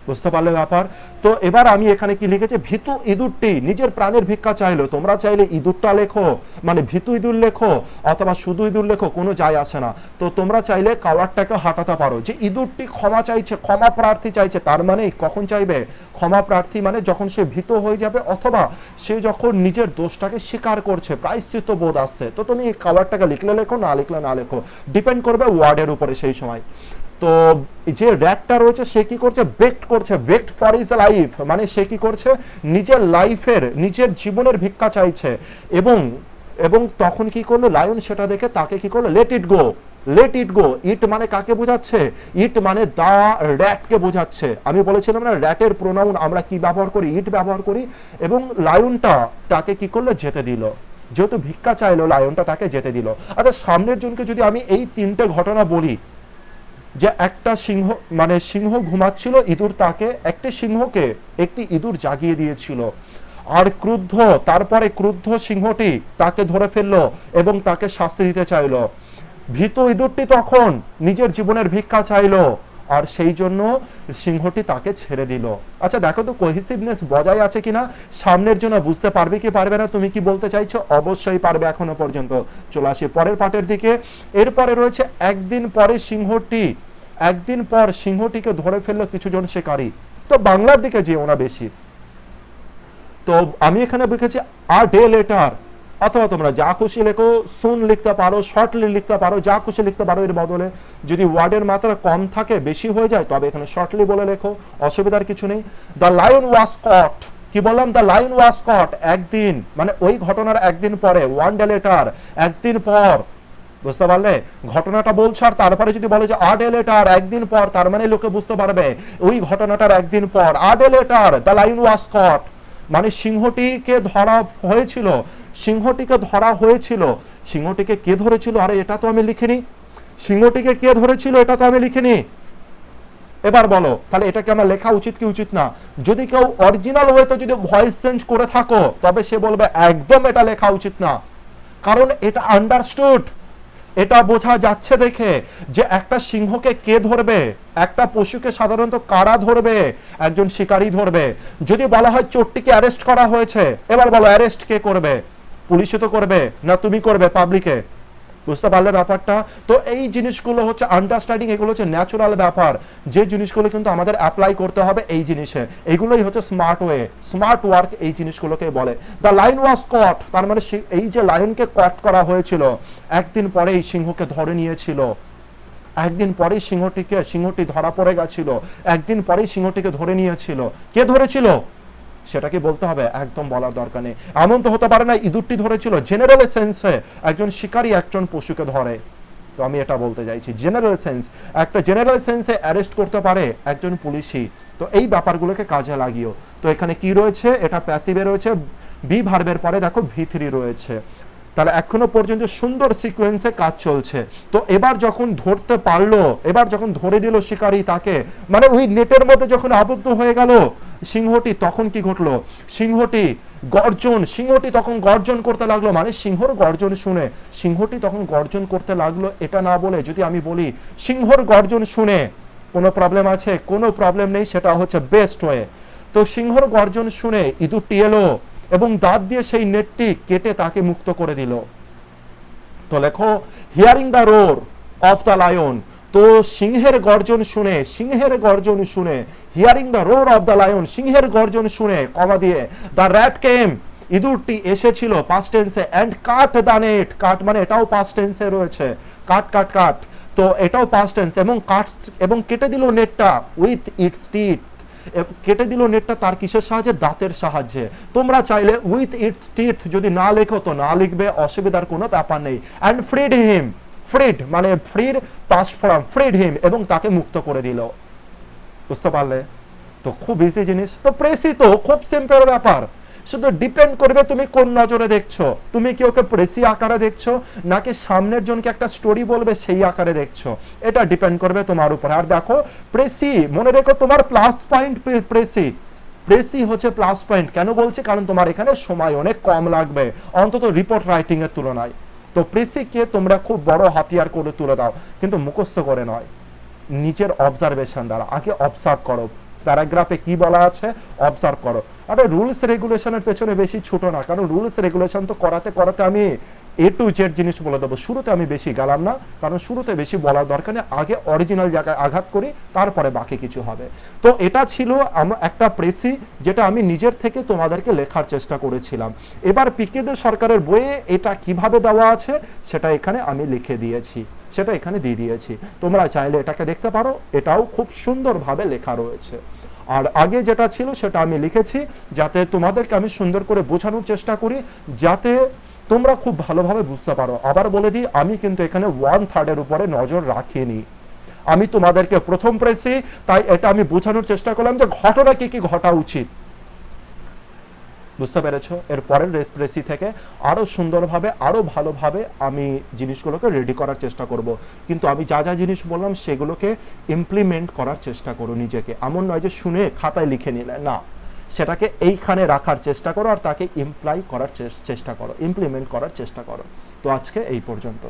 বুঝতে পারলে ব্যাপার? তো এবার আমি এখানে কি লিখেছি, ভীতু ইঁদুরটি নিজের প্রাণের ভিক্ষা চাইলো। তোমরা চাইলে ইঁদুরটা লেখো, মানে ভীতু ইঁদুর লেখো, অথবা শুধু ইঁদুর লেখো, কোনো যায় আসে না। তো তোমরা চাইলে কাওয়ারটাকে হাঁটাতে পারো, যে ইঁদুরটি ক্ষমা চাইছে, ক্ষমা প্রার্থী চাইছে। তার মানে কখন চাইবে ক্ষমা প্রার্থী, মানে যখন সে ভীত হয়ে যাবে অথবা সে যখন নিজের দোষটাকে স্বীকার করছে, প্রায়শ্চিত্ত বোধ আসছে। তো তুমি এই কাওয়ারটাকে লিখলে লেখো, না লিখলে না লেখো, ডিপেন্ড করবে ওয়ার্ডের উপরে সেই সময়। তো যে র্যাটটা রয়েছে সে কি করছে, বেক্ট ফর হিজ লাইফ, মানে সে কি করছে, নিজের লাইফের, নিজের জীবনের ভিক্ষা চাইছে। এবং তখন কি করলো, লায়ন সেটা দেখে তাকে কি করলো, লেট ইট গো। ইট মানে কাকে বোঝাচ্ছে, ইট মানে দা র্যাটকে বোঝাচ্ছে। আমি বলেছিলাম না, র্যাটের প্রোনাউন আমরা কি ব্যবহার করি, ইট ব্যবহার করি। এবং লায়নটা তাকে কি করলো, যেতে দিল। যেহেতু ভিক্ষা চাইলো, লায়নটা তাকে যেতে দিল। আচ্ছা, সামনের জনকে যদি আমি এই তিনটে ঘটনা বলি, যে একটা সিংহ ঘুমাচ্ছিল, ইঁদুর তাকে, একটি সিংহকে একটি ইঁদুর জাগিয়ে দিয়েছিল, আর তারপরে ক্রুদ্ধ সিংহটি তাকে ধরে ফেললো এবং তাকে শাস্তি দিতে চাইলো। ভীত ইঁদুরটি তখন নিজের জীবনের ভিক্ষা চাইলো, আর সেই জন্য সিংহটি তাকে ছেড়ে দিল। আচ্ছা দেখো তো কোহেসিভনেস বজায় আছে কিনা, সামনের জন্য বুঝতে পারবে কি পারবে না, তুমি কি বলতে চাইছো, অবশ্যই পারবে এখনো পর্যন্ত। চলে আসি পরের পার্টের দিকে। এরপরে রয়েছে একদিন পর সিংহটিকে ধরে ফেললো কিছুজন শিকারী। তো বাংলার দিকে যেও না বেশি। তো আমি এখানে লিখেছি আ ডে লেটার, অথবা তোমরা যা খুশি লেখো, সুন লিখতে পারো, শর্টলি লিখতে পারো, যা খুশি লিখতে পারো। এর বদলে যদি ওয়ার্ডের মাত্রা কম থাকে, বেশি হয়ে যায়, তবে এখানে শর্টলি বলে লেখো, অসুবিধার কিছু নেই। দ্য লায়ন ওয়াজ কট, কি বললাম, দ্য লায়ন ওয়াজ কট, একদিন মানে ওই ঘটনার একদিন পরে, ওয়ান ডে লেটার, একদিন পর। বুঝতে পারলে, ঘটনাটা বলছো আর তারপরে যদি বলে যে আ ডে লেটার, একদিন পর, তার মানে লোকে বুঝতে পারবে ওই ঘটনাটার একদিন পর। A day later the lion was caught, মানে সিংহটিকে ধরা হয়েছিল। সিংহটিকে কে ধরেছিল, আরে এটা তো আমি লিখিনি। সিংহটিকে কে ধরেছিল এটা তো আমি লিখিনি। এবার বলো, তাহলে এটাকে আমার লেখা উচিত কি উচিত না? যদি কেউ অরিজিনাল ওয়েতে যদি ভয়েস চেঞ্জ করে থাকো, তবে সে বলবে একদম এটা লেখা উচিত না, কারণ এটা আন্ডারস্টুড। এটা বোঝা যাচ্ছে দেখে যে একটা সিংহকে কে ধরবে, একটা পশুকে সাধারণত কারা ধরবে, একজন শিকারী ধরবে। যদি বলা হয় চোরটিকে অ্যারেস্ট করা হয়েছে, এবার বলো অ্যারেস্ট কে করবে? পুলিশে তো করবে না, তুমি করবে পাবলিকে? বুঝতে পারলে ব্যাপারটা? তো এই জিনিসগুলো হচ্ছে আন্ডারস্ট্যান্ডিং, এগুলো হচ্ছে ন্যাচারাল ব্যাপার, যে জিনিসগুলো কিন্তু আমাদের অ্যাপ্লাই করতে হবে এই জিনিসে। এইগুলোই হচ্ছে স্মার্ট ওয়ে, স্মার্ট ওয়ার্ক, এই জিনিসগুলোকে বলে। দ্য লায়ন ওয়াজ কট, তার মানে এই যে লায়নকে কট করা হয়েছিল, একদিন পরেই সিংহকে ধরে নিয়েছিল, একদিন পরেই সিংহটি ধরা পড়ে গেছিল, একদিন পরেই সিংহটিকে ধরে নিয়েছিল। কে ধরেছিল সেটা কি বলতে হবে? একদম বলার দরকার নেই। এমন তো হতে পারে না ইঁদুরটি ধরেছিল, জেনারেল সেন্সে একজন শিকারী একজন পশুকে ধরে। তো আমি এটা বলতে চাইছি জেনারেল সেন্স, একটা জেনারেল সেন্সে অ্যারেস্ট করতে পারে একজন পুলিশই। তো এই ব্যাপারগুলোকে কাজে লাগিও। তো এখানে কি রয়েছে? এটা প্যাসিভে রয়েছে, বি ভার্বের পরে দেখো ভি3 রয়েছে। তাহলে এখনো পর্যন্ত সুন্দর সিকোয়েন্সে কাজ চলছে। তো এবার যখন ধরতে পারলো, এবার যখন ধরে নিল শিকারী তাকে, মানে ওই নেটের মধ্যে যখন আবদ্ধ হয়ে গেল সিংহটি, তখন কি ঘটলো? সিংহটি তখন গর্জন করতে লাগলো। মানে সিংহর গর্জন শুনে সিংহটি তখন গর্জন করতে লাগলো, এটা না বলে যদি আমি বলি সিংহর গর্জন শুনে, কোনো প্রবলেম আছে? কোনো প্রবলেম নেই, সেটা হচ্ছে বেস্ট ওয়ে। তো সিংহর গর্জন শুনে ইঁদুরটি এলো এবং দাঁত দিয়ে সেই নেটটি কেটে তাকে মুক্ত করে দিল। তো লেখো hearing the roar of the lion. তো সিংহের গর্জন শুনে hearing the roar of the lion, সিংহের গর্জন শুনে কমা দিয়ে দ্য র‍্যাট কেম, ইঁদুরটি এসেছিল পাস্ট টেন্সে, and cut the net, cut মানে এটাও পাস্ট টেন্সে রয়েছে, কাট। তো এটাও পাস্ট টেন্স, এবং কেটে দিল নেটটা উইথ ইটস টিথ, কেটে দিল নেটটা তার কিসের সাহায্যে? দাঁতের সাহায্যে। তোমরা চাইলে উইথ ইটস টিথ যদি না লেখো তো না লিখবে, অসুবিধার কোনো ব্যাপার নেই। অ্যান্ড ফ্রিড হিম, ফ্রিড মানে ফ্রির পাস্ট ফর্ম, ফ্রিড হিম, এবং তাকে মুক্ত করে দিল। বুঝতে পারলে? তো খুব ইজি জিনিস। তো প্রেসি তো খুব সিম্পল ব্যাপার, শুধু ডিপেন্ড করবে তুমি কোন নজরে দেখছো। তুমি কি ওকে প্রেসি আকারে দেখছো, নাকি সামনের জনকে একটা স্টোরি বলবে সেই আকারে দেখছো, এটা ডিপেন্ড করবে তোমার উপর। আর দেখো প্রেসি, মনে রেখো তোমার প্লাস পয়েন্ট প্রেসি হচ্ছে প্লাস পয়েন্ট। কেন বলছি? কারণ তোমার এখানে সময় অনেক কম লাগবে, অন্তত রিপোর্ট রাইটিং এর তুলনায়। তো প্রেসিকে তোমরা খুব বড় হাতিয়ার করে তুলে দাও, কিন্তু মুখস্থ করে নয়, নিজের অবজারভেশন দ্বারা। আগে অবজার্ভ করো, প্যারাগ্রাফে কি বলা আছে অবজার্ভ করো। আরে রুলস রেগুলেশনের পেছনে বেশি ছুটো না, কারণ রুলস রেগুলেশন তো করাতে আমি A to Z জিনিস বলে দেবো। শুরুতে আমি বেশি গেলাম না, কারণ শুরুতে বেশি বলার দরকার নেই, আগে অরিজিনাল জায়গায় আঘাত করি, তারপরে বাকি কিছু হবে। তো এটা ছিল একটা প্রেসি, যেটা আমি নিজের থেকে তোমাদেরকে লেখার চেষ্টা করেছিলাম। এবার পিকেদে সরকারের বইয়ে এটা কিভাবে দেওয়া আছে সেটা এখানে আমি লিখে দিয়েছি, সেটা এখানে দিয়ে দিয়েছি। তোমরা চাইলে এটাকে দেখতে পারো, এটাও খুব সুন্দরভাবে লেখা রয়েছে। আর আগে যেটা ছিল সেটা আমি লিখেছি, যাতে তোমাদেরকে আমি সুন্দর করে বোঝানোর চেষ্টা করি, যাতে তোমরা খুব ভালোভাবে বুঝতে পারো। আবার বলে দিই, আমি কিন্তু এখানে 1/3 উপরে নজর রাখিনি। আমি তোমাদেরকে প্রথম প্রেসি, তাই এটা আমি বোঝানোর চেষ্টা করলাম যে ঘটনা কি ঘটা উচিত। বুঝতে পেরেছো? এর পরের প্রেসি থেকে আরো সুন্দরভাবে, আরো ভালোভাবে আমি জিনিসগুলোকে রেডি করার চেষ্টা করব। কিন্তু আমি যা যা জিনিস বললাম সেগুলোকে ইমপ্লিমেন্ট করার চেষ্টা করো নিজেকে। এমন নয় যে শুনে খাতায় লিখে নিলে, না, সেটাকে এইখানে রাখার চেষ্টা করো আর তাকে ইমপ্লিমেন্ট করার চেষ্টা করো। তো আজকে এই পর্যন্ত।